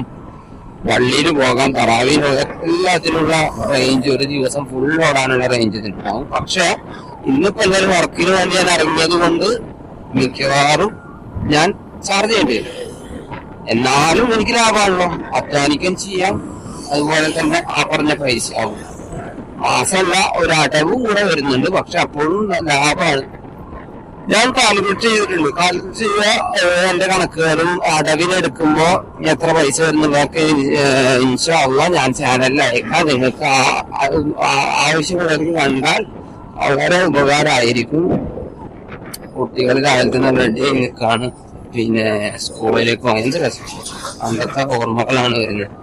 പള്ളിയിൽ പോകാം, തറാവീഹ് പോകാം. എല്ലാത്തിനുള്ള റേഞ്ച് ഒരു ദിവസം ഫുൾ ഓടാനുള്ള റേഞ്ച് ഉണ്ടാവും. പക്ഷെ ഇന്നിപ്പോ എന്തായാലും വർക്കിന് വേണ്ടി ഞാൻ ഇറങ്ങിയത് കൊണ്ട് മിക്കവാറും ഞാൻ ചാർജ് ചെയ്യേണ്ടി വരും. എന്നാലും എനിക്ക് ലാഭമാണല്ലോ, അധ്വാനിക്കാൻ ചെയ്യാം. അതുപോലെ തന്നെ ആ പറഞ്ഞ പൈസ ആവും. മാസമല്ല, ഒരു അടവും കൂടെ വരുന്നുണ്ട്. പക്ഷെ അപ്പോഴും ലാഭമാണ്. ഞാൻ കാൽക്കുലേറ്റ് ചെയ്തിട്ടുണ്ട്. കാൽക്കുലേറ്റ് ചെയ്യുക, എന്റെ കണക്കുകളും അടവിനെടുക്കുമ്പോ എത്ര പൈസ വരുന്നതൊക്കെ ഇൻഷാ അല്ലാഹ് ഞാൻ ചാനലിൽ അയക്കാം. നിങ്ങൾക്ക് ആവശ്യമുള്ളവർക്ക് കണ്ടാൽ വളരെ ഉപകാരമായിരിക്കും. കുട്ടികൾ കാലത്ത് തന്നെ റെഡി നിൽക്കാണ്. പിന്നെ സ്കൂളിലേക്ക് ഭയങ്കര രസം, അന്നത്തെ ഓർമ്മകളാണ് വരുന്നത്.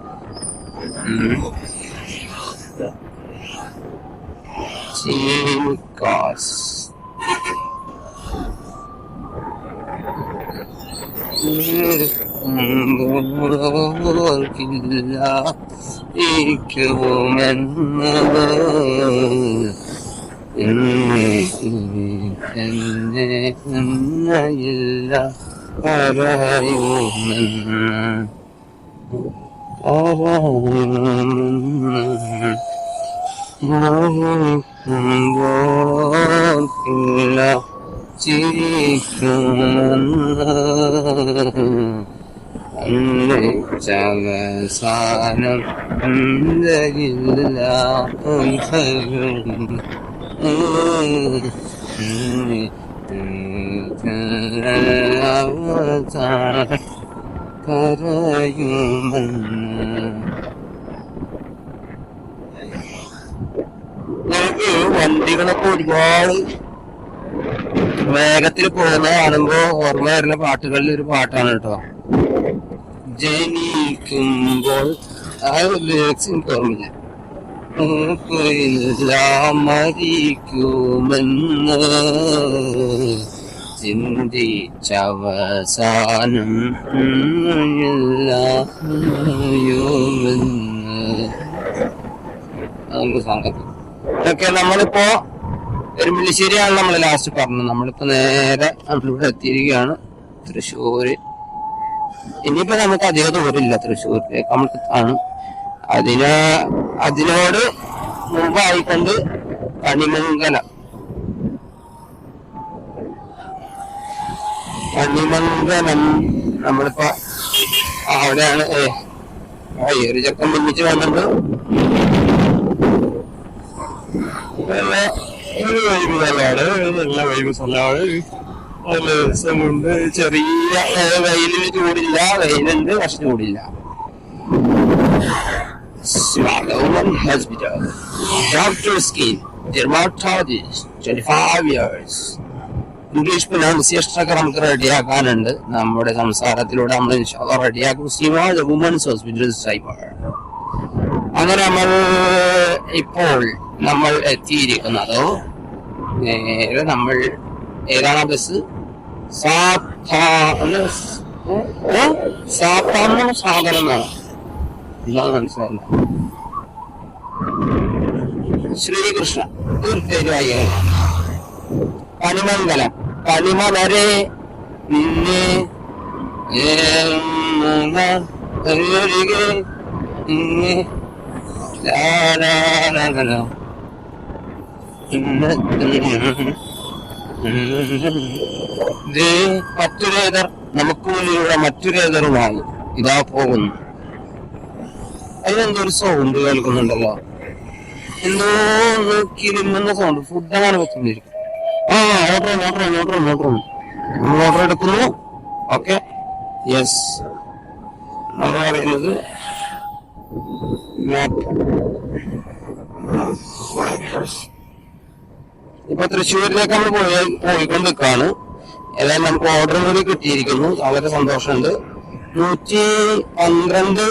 അവസാനം വണ്ടികളൊക്കെ ഒരുപാട് വേഗത്തിൽ പോകുന്ന കാണുമ്പോ ഓർമ്മ വരുന്ന പാട്ടുകളിൽ ഒരു പാട്ടാണ് കേട്ടോ. ജനിക്കുമ്പോൾ ആ ലിറിക്സ് എനിക്ക് ഓർമ്മയില്ല. മരിക്കുമെന്ന് ചിന്തിച്ചവസാനം സംഗതി ഇതൊക്കെ നമ്മളിപ്പോ പെരുമ്പള്ളിശ്ശേരിയാണ് നമ്മൾ ലാസ്റ്റ് പറഞ്ഞത്. നമ്മളിപ്പോ നേരെ നമ്മളിവിടെ എത്തിയിരിക്കുകയാണ്, തൃശ്ശൂര്. ഇനിയിപ്പോ നമുക്ക് അധികം ദൂരമില്ല തൃശ്ശൂരിലേക്ക് നമുക്ക് ആണ്. അതിനോട് മുമ്പായിക്കൊണ്ട് കണിമംഗലം നമ്മളിപ്പോ അവിടെയാണ്. ഒരു ചക്കം മുന്നിച്ച് വന്നിട്ട് ഒരു വൈബ് നല്ലതാണ്, നല്ല വൈബ് സ്ഥലമാണ്. നല്ല രസമുണ്ട്. ചെറിയ വെയിലിന് ചൂടില്ല, വെയിലുണ്ട് പക്ഷെ ചൂടില്ല. Hospital. Dr. Skin, dermatologist, 25 years. English pronunciation ഒക്കെ നമുക്ക് റെഡിയാക്കാനുണ്ട്. നമ്മുടെ സംസാരത്തിലൂടെ നമ്മൾ റെഡിയാക്കും. Women's hospital cyber. അങ്ങനെ നമ്മൾ എത്തിയിരിക്കുന്നത് നേരെ നമ്മൾ ഏതാണ് ബസ്? സാധനം മനസ്സിലായില്ല. ശ്രീകൃഷ്ണ കണിമംഗലം കണിമലരെ നിന്നെ മറ്റൊരേതർ നമുക്ക് മുന്നിലൂടെ മറ്റൊരേതറുമായി ഇതാ പോകുന്നു. അതിനെന്തൊരു സൗണ്ട് കേൾക്കുന്നുണ്ടല്ലോ. എന്തോ ഒന്ന് കിരുന്ന സൗണ്ട്. ഫുഡാണ് വെച്ചിരിക്കും. ആ ഓർഡർ നമ്മൾ ഓർഡർ എടുക്കുന്നു. Okay, yes. നമ്മൾ പറയുന്നത് ഇപ്പൊ തൃശ്ശൂരിലേക്ക് നമ്മൾ പോയിക്കൊണ്ടിരിക്കുകയാണ്. ഏതായാലും നമുക്ക് ഓർഡർ കൂടി കിട്ടിയിരിക്കുന്നു. വളരെ സന്തോഷമുണ്ട്. 112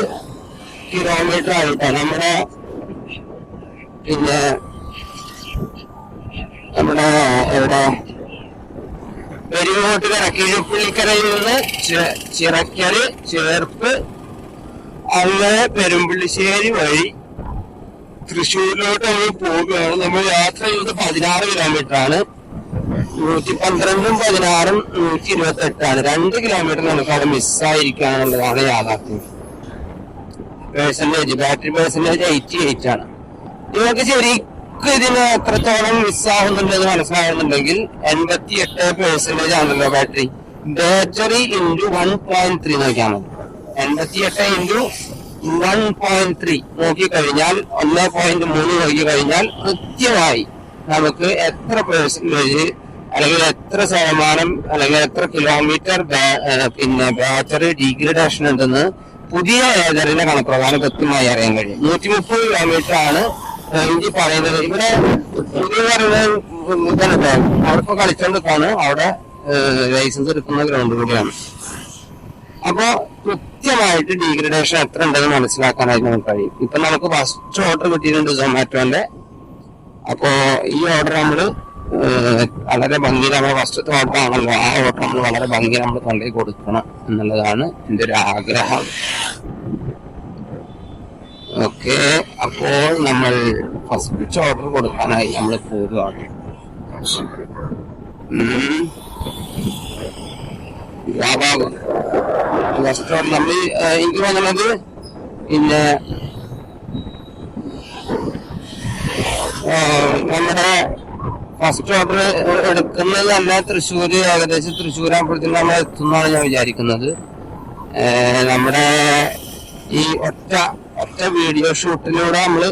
കിലോമീറ്റർ ആയിട്ടാണ് നമ്മുടെ എവിടെ പെരുങ്ങോട്ടുകര കിഴപ്പള്ളിക്കരയിൽ നിന്ന് ചിറക്കല് ചേർപ്പ് അങ്ങനെ പെരുമ്പള്ളിശ്ശേരി വഴി തൃശ്ശൂരിലോട്ട് നമ്മൾ പോവുകയാണ്. നമ്മൾ യാത്ര ചെയ്തത് 16 കിലോമീറ്റർ ആണ്. 112ഉം 16ഉം 128 2 കിലോമീറ്റർ നമുക്ക് അവിടെ മിസ്സായിരിക്കാന്നുള്ളതാണ് യാഥാർത്ഥ്യം. ബാറ്ററി പെർസെന്റേജ് 88 ആണ്. നിങ്ങൾക്ക് ശരിക്കും ഇതിന് എത്രത്തോളം മിസ്സാവുന്നുണ്ടെന്ന് മനസ്സിലാവുന്നുണ്ടെങ്കിൽ 88% ആണല്ലോ ബാറ്ററി. ബാറ്ററി ഇൻറ്റു 1.3 നോക്കിയാൽ മതി. 88 × 1.3 നോക്കിക്കഴിഞ്ഞാൽ 1.3 നോക്കിക്കഴിഞ്ഞാൽ കൃത്യമായി നമുക്ക് എത്ര പെർസെന്റേജ് അല്ലെങ്കിൽ എത്ര ശതമാനം അല്ലെങ്കിൽ എത്ര കിലോമീറ്റർ ബാറ്ററി ഡീഗ്രഡേഷൻ ഉണ്ടെന്ന് പുതിയ ഏജറിന്റെ കണക്കുപ്രകാരം കൃത്യമായി അറിയാൻ കഴിയും. 130 കിലോമീറ്റർ ആണ് എനിക്ക് പറയുന്നത്. ഇവിടെ പുതിയ പറയുന്നത് അവിടെ കളിച്ചോണ്ടിരിക്കാണ്. അവിടെ ലൈസൻസ് എടുക്കുന്ന ഗ്രൗണ്ട് കൂടിയാണ്. അപ്പോ കൃത്യമായിട്ട് ഡീഗ്രഡേഷൻ എത്ര ഉണ്ടെന്ന് മനസ്സിലാക്കാനായിട്ട് നമുക്ക് കഴിയും. ഇപ്പൊ നമുക്ക് ഫസ്റ്റ് ഓർഡർ കിട്ടിയിട്ടുണ്ട് സൊമാറ്റോന്റെ. അപ്പോ ഈ ഓർഡർ നമ്മള് വളരെ ഭംഗിയിൽ നമ്മൾ ഫസ്റ്റത്തെ ഓർഡർ ആണല്ലോ, ആ ഓർഡർ നമ്മൾ വളരെ ഭംഗിയിൽ നമ്മൾ കൊണ്ടുപോയി കൊടുക്കണം എന്നുള്ളതാണ് എന്റെ ഒരു ആഗ്രഹം. ഓക്കെ, അപ്പോൾ നമ്മൾ ഫസ്റ്റ് ഓർഡർ കൊടുക്കാനായി നമ്മൾ പോവുകയാണ്. ഫസ്റ്റ് ഓർഡർ നമ്മൾ എനിക്ക് തോന്നുന്നത് നമ്മുടെ ഫസ്റ്റ് ഓർഡർ എടുക്കുന്നത് തന്നെ തൃശ്ശൂര്, ഏകദേശം തൃശ്ശൂരാകുമ്പോഴത്തേക്കും നമ്മൾ എത്തുന്നതാണ് ഞാൻ വിചാരിക്കുന്നത്. നമ്മുടെ ഈ ഒറ്റ വീഡിയോ ഷൂട്ടിലൂടെ നമ്മള്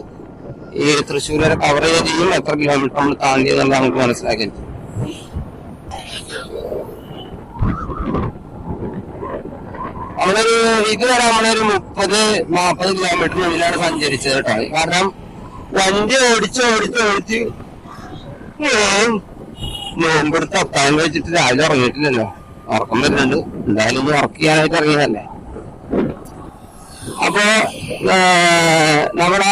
ഈ തൃശ്ശൂർ വരെ കവർ ചെയ്യും. എത്ര കിലോമീറ്റർ നമ്മൾ താണ്ടി എന്നുള്ള നമുക്ക് മനസ്സിലാക്കി. നമ്മളൊരു ഇതുവരെ നമ്മളൊരു 30-40 കിലോമീറ്ററിനുള്ളിലാണ് സഞ്ചരിച്ചത് കേട്ടോ. കാരണം വണ്ടി ഓടിച്ച് നോമ്പെടുത്ത് അത്താൻ വെച്ചിട്ട് രാവിലെ ഉറങ്ങിയിട്ടില്ലല്ലോ. ഉറക്കം വരുന്നുണ്ട്. എന്തായാലും ഒന്ന് വർക്ക് ചെയ്യാനായിട്ട് ഇറങ്ങിയതല്ലേ. അപ്പോ നമ്മുടെ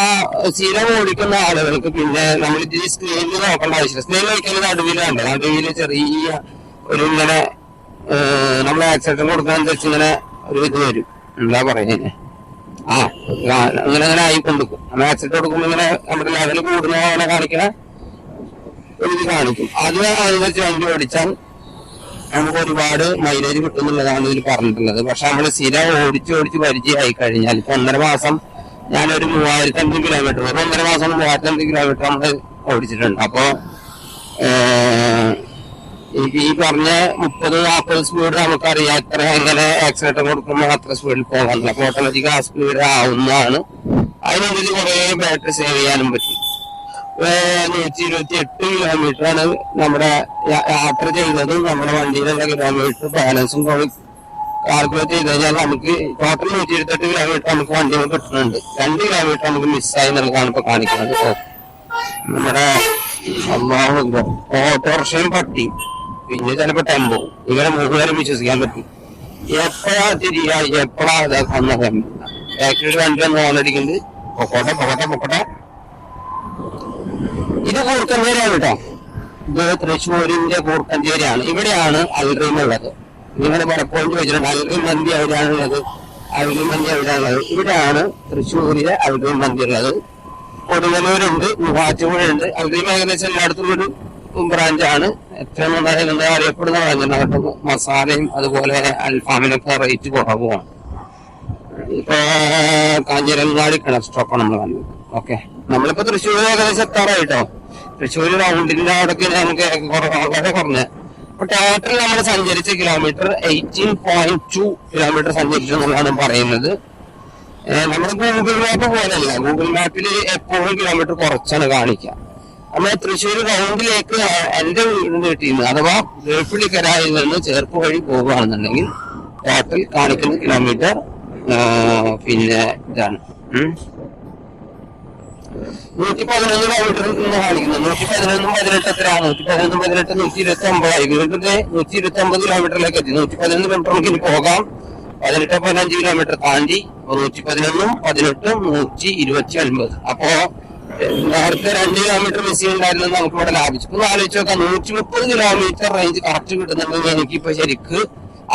സ്ഥിരം ഓടിക്കുന്ന ആളുകൾക്ക് പിന്നെ നമ്മൾ ഇത് സ്ക്രീനിൽ നോക്കേണ്ട ആവശ്യമില്ല. സ്ക്രീൻ നോക്കിയാൽ നടുവിലുണ്ട്. നടുവില് ചെറിയ ഒരു ഇങ്ങനെ നമ്മൾ ആക്സിഡന്റ് കൊടുക്കാനുസരിച്ച് ഇങ്ങനെ ഒരു ഇത് വരും. എന്താ പറയുന്നേ, അങ്ങനെ ആയിക്കൊണ്ടിരിക്കും. നമ്മൾ ആക്സിഡന്റ് കൊടുക്കുമ്പോൾ ഇങ്ങനെ നമ്മുടെ ലെവൽ കൂടുന്ന കാണിക്കണ ഒരു ഇത് കാണിക്കും. അതിനനുസരിച്ച് വണ്ടി ഓടിച്ചാൽ നമുക്ക് ഒരുപാട് മൈലേജ് കിട്ടുന്നുള്ളതാണ് ഇതിൽ പറഞ്ഞിട്ടുള്ളത്. പക്ഷെ നമ്മൾ സ്ഥിരം ഓടിച്ച് പരിചയമായി കഴിഞ്ഞാൽ ഇപ്പൊ 1.5 മാസം ഞാനൊരു 3005 കിലോമീറ്റർ 1.5 മാസം 3005 കിലോമീറ്റർ നമ്മൾ ഓടിച്ചിട്ടുണ്ട്. അപ്പോ ഈ പറഞ്ഞ 30-40 സ്പീഡ് നമുക്കറിയാം. എത്ര എങ്ങനെ ആക്സിലേറ്റർ കൊടുക്കുമ്പോൾ അത്ര സ്പീഡിൽ പോകാറില്ല. അപ്പൊ ഓട്ടോമാറ്റിക് ആ സ്പീഡ് ആവുന്നതാണ്. അതിനുള്ളിൽ കുറെ ബാറ്ററി സേവ് ചെയ്യാനും പറ്റും. 128 കിലോമീറ്റർ ആണ് നമ്മുടെ യാത്ര ചെയ്യുന്നത്. നമ്മുടെ വണ്ടിയിലുള്ള കിലോമീറ്റർ ബാലൻസും കാൽക്കുലേറ്റ് ചെയ്ത് കഴിഞ്ഞാൽ നമുക്ക് ടോട്ടൽ 128 കിലോമീറ്റർ നമുക്ക് വണ്ടികൾ കിട്ടുന്നുണ്ട്. 2 കിലോമീറ്റർ നമുക്ക് മിസ്സായി എന്നുള്ളതാണ് ഇപ്പൊ കാണിക്കുന്നത്. നമ്മുടെ ഓട്ടോറിക്ഷയും പട്ടിയും പിന്നെ ചിലപ്പോ ടെമ്പോ ഇവരെ 3 പേരും വിശ്വസിക്കാൻ പറ്റും. എപ്പോഴാ തിരിയാ എപ്പോഴാ അതാക്കുന്ന ബാക്കിൽ വണ്ടി ഒന്ന് ഓണടിക്കുന്നത് പൊക്കോട്ടെ. ഇത് കൂർക്കഞ്ചേരിയാണ് കേട്ടോ. ഇത് തൃശ്ശൂരിന്റെ കൂർക്കഞ്ചേരിയാണ്. ഇവിടെയാണ് അൽറീം ഉള്ളത്. നിങ്ങൾ പലപ്പോഴും ചോദിച്ചിട്ടുണ്ട് അൽറീം മന്തി എവിടെയാണുള്ളത്, ഇവിടെയാണ് തൃശ്ശൂരിലെ അൽറീം മന്തി ഉള്ളത്. കൊടുങ്ങല്ലൂരുണ്ട്, മൂവാറ്റുപുഴയുണ്ട്. അൽറീം ഏകദേശം എല്ലായിടത്തും ഒരു ബ്രാഞ്ചാണ്. ഏറ്റവും എന്താ അറിയപ്പെടുന്ന ബ്രാഞ്ചാണ്. മസാലയും അതുപോലെ അൽഫാമിനൊക്കെ റേറ്റ് കുറവുമാണ്. ഇപ്പൊ കാഞ്ഞിരങ്ങാടി കിണർ സ്റ്റോപ്പാണ് നമ്മൾ കണ്ടത്. ഓക്കെ, നമ്മളിപ്പോ തൃശ്ശൂർ ഏകദേശം എത്താറായിട്ടോ. തൃശ്ശൂർ റൗണ്ടിന്റെ അവിടേക്ക് നമുക്ക് വളരെ കുറഞ്ഞ. അപ്പൊ ടോട്ടൽ നമ്മൾ സഞ്ചരിച്ച കിലോമീറ്റർ 18.2 കിലോമീറ്റർ സഞ്ചരിച്ചു എന്നുള്ളതാണ് പറയുന്നത്. നമ്മുടെ ഗൂഗിൾ മാപ്പ് പോലെയല്ല. ഗൂഗിൾ മാപ്പിൽ എപ്പോഴും കിലോമീറ്റർ കുറച്ചാണ് കാണിക്കുക. നമ്മൾ തൃശ്ശൂർ റൗണ്ടിലേക്ക് എന്റെ വീട്ടിൽ നിന്ന് അഥവാ വേപ്പിലിക്കരായിൽ നിന്ന് ചേർപ്പ് വഴി പോകുകയാണെന്നുണ്ടെങ്കിൽ ടോട്ടൽ കാണിക്കുന്ന കിലോമീറ്റർ പിന്നെ ഇതാണ് 111 കിലോമീറ്റർ കാണിക്കുന്നത്. 111 18 എത്രയാണ്? 111 18 129 വീണ്ടും 129 കിലോമീറ്ററിലേക്ക് എത്തി. 111 കിലോമീറ്റർ നമുക്ക് ഇനി പോകാം. 18 15 കിലോമീറ്റർ താണ്ടി 111 18 129. അപ്പോ നേരത്തെ 2 കിലോമീറ്റർ മിസ് ഉണ്ടായിരുന്നത് നമുക്ക് ഇവിടെ ലാഭിച്ചു. ഇപ്പൊ ആലോചിച്ച് നോക്കാം, 130 കിലോമീറ്റർ റേഞ്ച് കറക്റ്റ് കിട്ടുന്നുണ്ടെങ്കിൽ എനിക്കിപ്പോ ശരിക്ക്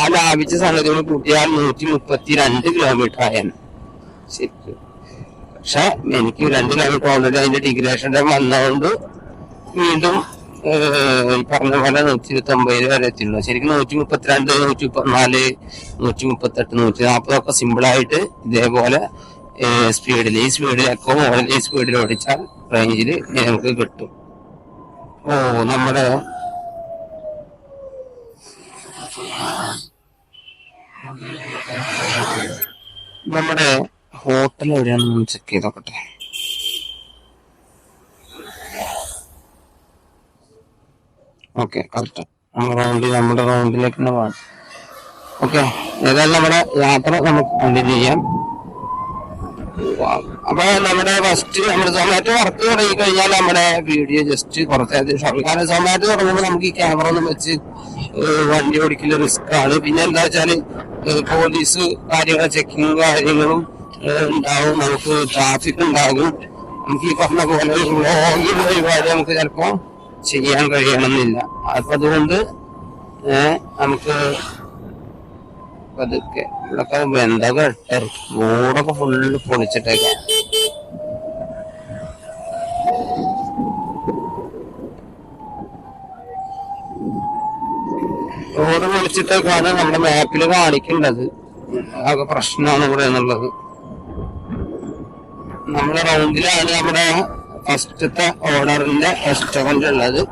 ആ ലാഭിച്ച സംഗതികൾ കൂട്ടിയാൽ 132 കിലോമീറ്റർ ആയാണ് ശരിക്കും. പക്ഷെ എനിക്ക് 2 കിലോമീറ്റർ ഓൾറെഡി അതിന്റെ ഡിഗ്രേഷന്റെ വന്നതുകൊണ്ട് വീണ്ടും ഈ പറഞ്ഞ പോലെ 129 വരെ എത്തിയുള്ളൂ. ശരിക്കും 132 134 138 140 ഒക്കെ സിമ്പിളായിട്ട് ഇതേപോലെ സ്പീഡിൽ ഈ സ്പീഡിലൊക്കെ ഈ സ്പീഡിൽ ഓടിച്ചാൽ റേഞ്ചിൽ നമുക്ക് കിട്ടും. നമ്മുടെ ഹോട്ടൽ എവിടെയാണെന്ന് ചെക്ക് ചെയ്ത് നോക്കട്ടെ. Okay, correct. നമ്മുടെ റൗണ്ടിലേക്ക് തന്നെ പോകാം. ഓക്കെ, ഏതായാലും നമ്മുടെ യാത്ര നമുക്ക് കണ്ടിന്യൂ ചെയ്യാം. അപ്പൊ നമ്മുടെ ഫസ്റ്റ് നമ്മുടെ സൊമാറ്റോ വർക്ക് തുടങ്ങി കഴിഞ്ഞാൽ നമ്മുടെ വീഡിയോ ജസ്റ്റ് കുറച്ച് കാരണം സൊമാറ്റോ തുടങ്ങുമ്പോൾ നമുക്ക് ഈ ക്യാമറ ഒന്നും വെച്ച് വണ്ടി ഓടിക്കല് റിസ്ക് ആണ്. പിന്നെ എന്താ വെച്ചാല് പോലീസ് കാര്യങ്ങൾ ചെക്കിങ് കാര്യങ്ങളും ഉണ്ടാവും, നമുക്ക് ട്രാഫിക് ഉണ്ടാകും. നമുക്ക് ഈ പറഞ്ഞ പോലെ വ്ളോഗിങ് പരിപാടി നമുക്ക് ചിലപ്പോ ചെയ്യാൻ കഴിയണമെന്നില്ല. അപ്പൊ അതുകൊണ്ട് നമുക്ക് പതുക്കെ ഇവിടൊക്കെ എന്തൊക്കെ റോഡൊക്കെ ഫുള്ള് പൊളിച്ചിട്ടേക്ക. റോഡ് പൊളിച്ചിട്ടേക്കാണ് നമ്മുടെ മാപ്പിൽ കാണിക്കേണ്ടത്. അതൊക്കെ പ്രശ്നമാണ് ഇവിടെ എന്നുള്ളത്. നമ്മുടെ റൗണ്ടിലാണ് നമ്മുടെ ഫസ്റ്റത്തെ ഓർഡറിന്റെ റെസ്റ്റോറന്റ് ഉള്ളത്.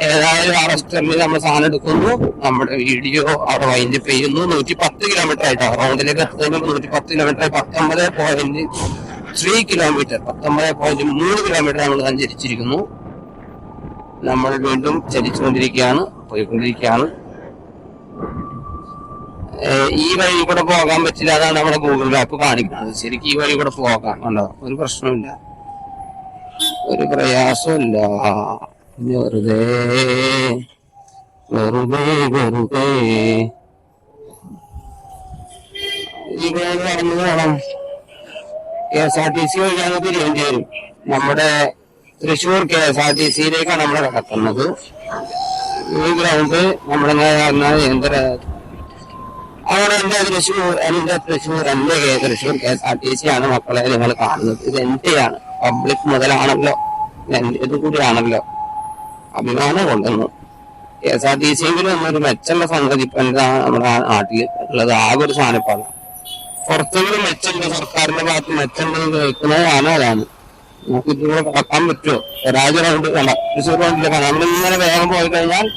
ഏതായാലും ആ റെസ്റ്റോറന്റിൽ നമ്മൾ സാധനം എടുക്കുന്നു, നമ്മുടെ വീഡിയോ അവിടെ വൈൻഡപ്പ് ചെയ്യുന്നു. 110 കിലോമീറ്റർ ആയിട്ടാണ് റൗണ്ടിലേക്ക് എത്തുന്നതിന് 110 കിലോമീറ്റർ 19.3 കിലോമീറ്റർ 19.3 കിലോമീറ്റർ നമ്മൾ സഞ്ചരിച്ചിരിക്കുന്നു. നമ്മൾ വീണ്ടും ചലിച്ചുകൊണ്ടിരിക്കുകയാണ്, പോയിക്കൊണ്ടിരിക്കുകയാണ്. ഈ വഴി കൂടെ പോകാൻ പറ്റില്ല, അതാണ് നമ്മുടെ ഗൂഗിൾ മാപ്പ് കാണിക്കുന്നത്. ശരിക്കും ഈ വഴി കൂടെ പോകാം, കണ്ടോ, ഒരു പ്രശ്നമില്ല, ഒരു പ്രയാസമില്ല. വെറുതെ വെറുതെ വെറുതെ ഇവിടെ നടന്നു വേണം. KSRTC വഴിയാണ് തിരിയേണ്ടി വരും. നമ്മുടെ തൃശ്ശൂർ KSRTCയിലേക്കാണ് നമ്മൾ കിടക്കുന്നത്. ഈ ഗ്രൗണ്ട് നമ്മളിങ്ങനെ എന്തൊര അവിടെ എന്റെ തൃശ്ശൂർ KSRTC ആണ് മക്കളെ നിങ്ങൾ കാണുന്നത്. ഇത് എന്റെയാണ്, പബ്ലിക് മുതലാണല്ലോ, ഇത് കൂടിയാണല്ലോ. അഭിമാനം കൊണ്ടുവന്നു. KSRTCയെങ്കിലും എന്നൊരു മെച്ചമുള്ള സംഗതി ഇപ്പൊ എന്താ നമ്മുടെ നാട്ടിൽ ഉള്ളത്? ആകെ ഒരു സാധനപ്പാണ്. പുറത്തെങ്കിലും മെച്ചമുണ്ട്, സർക്കാരിന്റെ ഭാഗത്ത് മെച്ചമുണ്ടെന്ന് കേൾക്കുന്നതാണ്. അതാണ് നമുക്ക് ഇതിലൂടെ കടക്കാൻ പറ്റുമോ? റൗണ്ട് കാണാം, തൃശ്ശൂർ റൗണ്ടിൽ കാണാം. നമ്മളിങ്ങനെ വേഗം പോയി കഴിഞ്ഞാൽ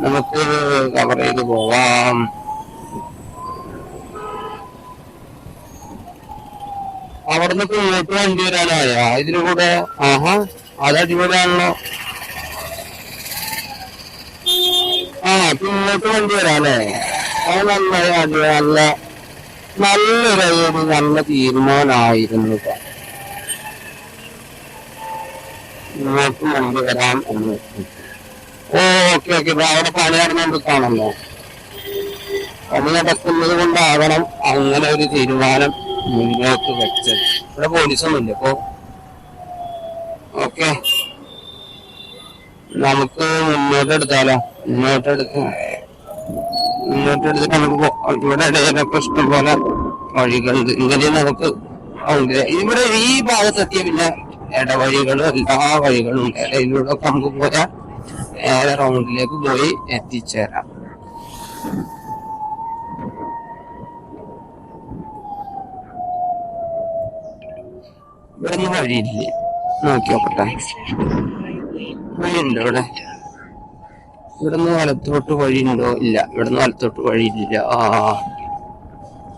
നമുക്ക് കവർ ചെയ്ത് പോവാം. അവിടുന്ന് ഇങ്ങോട്ട് വണ്ടി വരാനായ ഇതിനു കൂടെ അത് അടിപൊളിയാണല്ലോ. ഇങ്ങോട്ട് വണ്ടി വരാല്ലേ? അത് നന്നായി അടിപൊളി, നല്ലൊരു നല്ല തീരുമാനമായിരുന്നു. ഇങ്ങോട്ട് വണ്ടി വരാം എന്ന്. ഓക്കെ ഓക്കെ, അവിടെ പണി നടന്നുകൊണ്ടിരിക്കാണല്ലോ. പണി നടക്കുന്നത് കൊണ്ടാകണം അങ്ങനെ ഒരു തീരുമാനം മുന്നോട്ട് വെച്ചത്. ഇവിടെ പോലീസൊന്നുമില്ല ഇപ്പൊ. ഓക്കെ, നമുക്ക് മുന്നോട്ടെടുത്താലോ? മുന്നോട്ടെടുത്തിട്ട് നമുക്ക് ഇവിടെ ഇടയിലൊക്കെ ഇഷ്ടം പോലെ വഴികളുണ്ട്. ഇങ്ങനെ നമുക്ക് ഇവിടെ ഈ ഭാഗത്തെത്തിയ പിന്നെ ഇടവഴികളും എല്ലാ വഴികളും ഉണ്ട്. ഇടയിലൂടെ ഒക്കെ നമുക്ക് പോയാൽ നേരെ റൗണ്ടിലേക്ക് പോയി എത്തിച്ചേരാം. ഇവിടെ ഒന്നും വഴിയില്ലേ? നോക്കി നോക്കട്ടെ, വഴിയുണ്ടോ ഇവിടെ? ഇവിടുന്ന് വലത്തോട്ട് വഴിയുണ്ടോ? ഇല്ല, ഇവിടുന്ന് വലത്തോട്ട് വഴിയില്ല.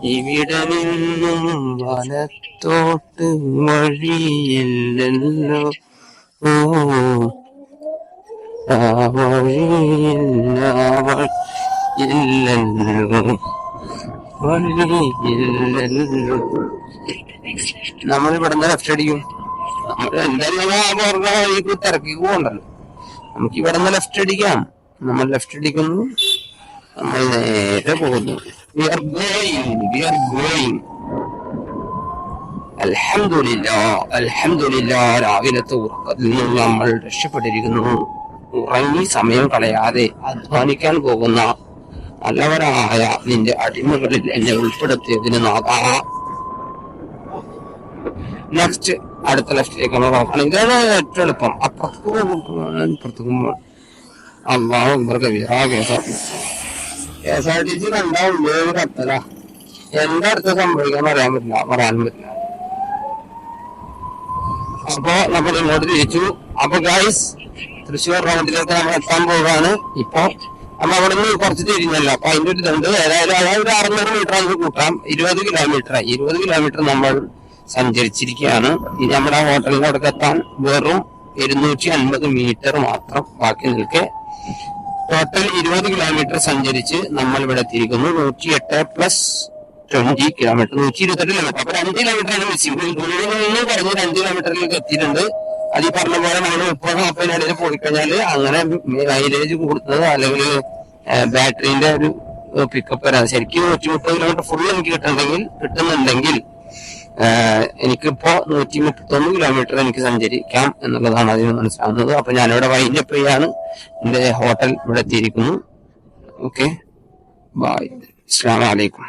ഇവിടെ നിന്നും വലത്തോട്ട് വഴിയില്ലല്ലോ, ഓ ആ വഴിയില്ല വഴിയില്ലല്ലോ, വഴിയില്ലല്ലോ. നമ്മൾ ഇവിടുന്ന് ലെഫ്റ്റ് അടിക്കും. നമ്മൾ എന്തായാലും വഴിക്ക് തിരക്കി പോകണ്ടല്ലോ, നമുക്ക് ഇവിടുന്ന് ലെഫ്റ്റ് അടിക്കാം. നമ്മൾ ലെഫ്റ്റ് അടിക്കുന്നു, നമ്മൾ നേരെ പോകുന്നു. അൽഹംദുലില്ലാ, രാവിലത്തെ ഉറക്കത്തിൽ നിന്ന് നമ്മൾ രക്ഷപ്പെട്ടിരിക്കുന്നു. ഉറങ്ങി സമയം കളയാതെ അധ്വാനിക്കാൻ പോകുന്ന നല്ലവരായ നിന്റെ അടിമകളിൽ എന്നെ ഉൾപ്പെടുത്തിയതിന് നാഥാ. നെക്സ്റ്റ് അടുത്ത ലെഫ്റ്റിലേക്ക് നമ്മൾ നോക്കണം. ഇതാണ് ഏറ്റവും എളുപ്പം. അപ്പുറത്തേക്കും അള്ളാഹു KSRTC കണ്ടാ ഉള്ളിൽ കത്തല. എന്താ അടുത്ത് സംഭവിക്കാൻ പറയാനും പറ്റില്ല. അപ്പൊ നമ്മൾ ഇങ്ങോട്ട് തിരിച്ചു. അപ്പൊ ഗൈസ്, തൃശ്ശൂർ റൗണ്ടിലേക്ക് നമ്മൾ എത്താൻ പോവുകയാണ്. ഇപ്പൊ നമ്മൾ അവിടെ നിന്ന് കുറച്ച് തിരിഞ്ഞല്ല, അപ്പൊ അതിന്റെ ഒരു ഇതുണ്ട്. ഏതായാലും ഒരു 600 മീറ്റർ നമുക്ക് കൂട്ടാം. 20 കിലോമീറ്റർ നമ്മൾ സഞ്ചരിച്ചിരിക്കുകയാണ്. ഇനി നമ്മുടെ ഹോട്ടലിന്റെ അവിടെ എത്താൻ വെറും 250 മീറ്റർ മാത്രം ബാക്കി നിൽക്കെ ടോട്ടൽ 20 കിലോമീറ്റർ സഞ്ചരിച്ച് നമ്മൾ ഇവിടെ എത്തിയിരിക്കുന്നു. 108 + 20 കിലോമീറ്റർ, 128 കിലോമീറ്റർ. അപ്പൊ 2 കിലോമീറ്ററാണ് മിസ്സിംഗ്. പറഞ്ഞ് 2 കിലോമീറ്ററിലേക്ക് എത്തിയിട്ടുണ്ട്. അത് ഈ പറഞ്ഞ പോലെ നമ്മൾ 30-40 ഇടയിൽ പോയിക്കഴിഞ്ഞാല് അങ്ങനെ മൈലേജ് കൂടുന്നത് അല്ലെങ്കിൽ ബാറ്ററിന്റെ ഒരു പിക്കപ്പ് വരാതെ ശരിക്കും 130 കിലോമീറ്റർ ഫുൾ എനിക്ക് കിട്ടുന്നുണ്ടെങ്കിൽ എനിക്കിപ്പോ 131 കിലോമീറ്റർ എനിക്ക് സഞ്ചരിക്കാം എന്നുള്ളതാണ് അതിന് മനസ്സിലാവുന്നത്. അപ്പൊ ഞാനിവിടെ വൈൻഡപ്പ് ചെയ്യാണ്. എന്റെ ഹോട്ടൽ ഇവിടെ എത്തിയിരിക്കുന്നു. ഓക്കെ, ബൈ, അസ്സലാമു അലൈക്കും.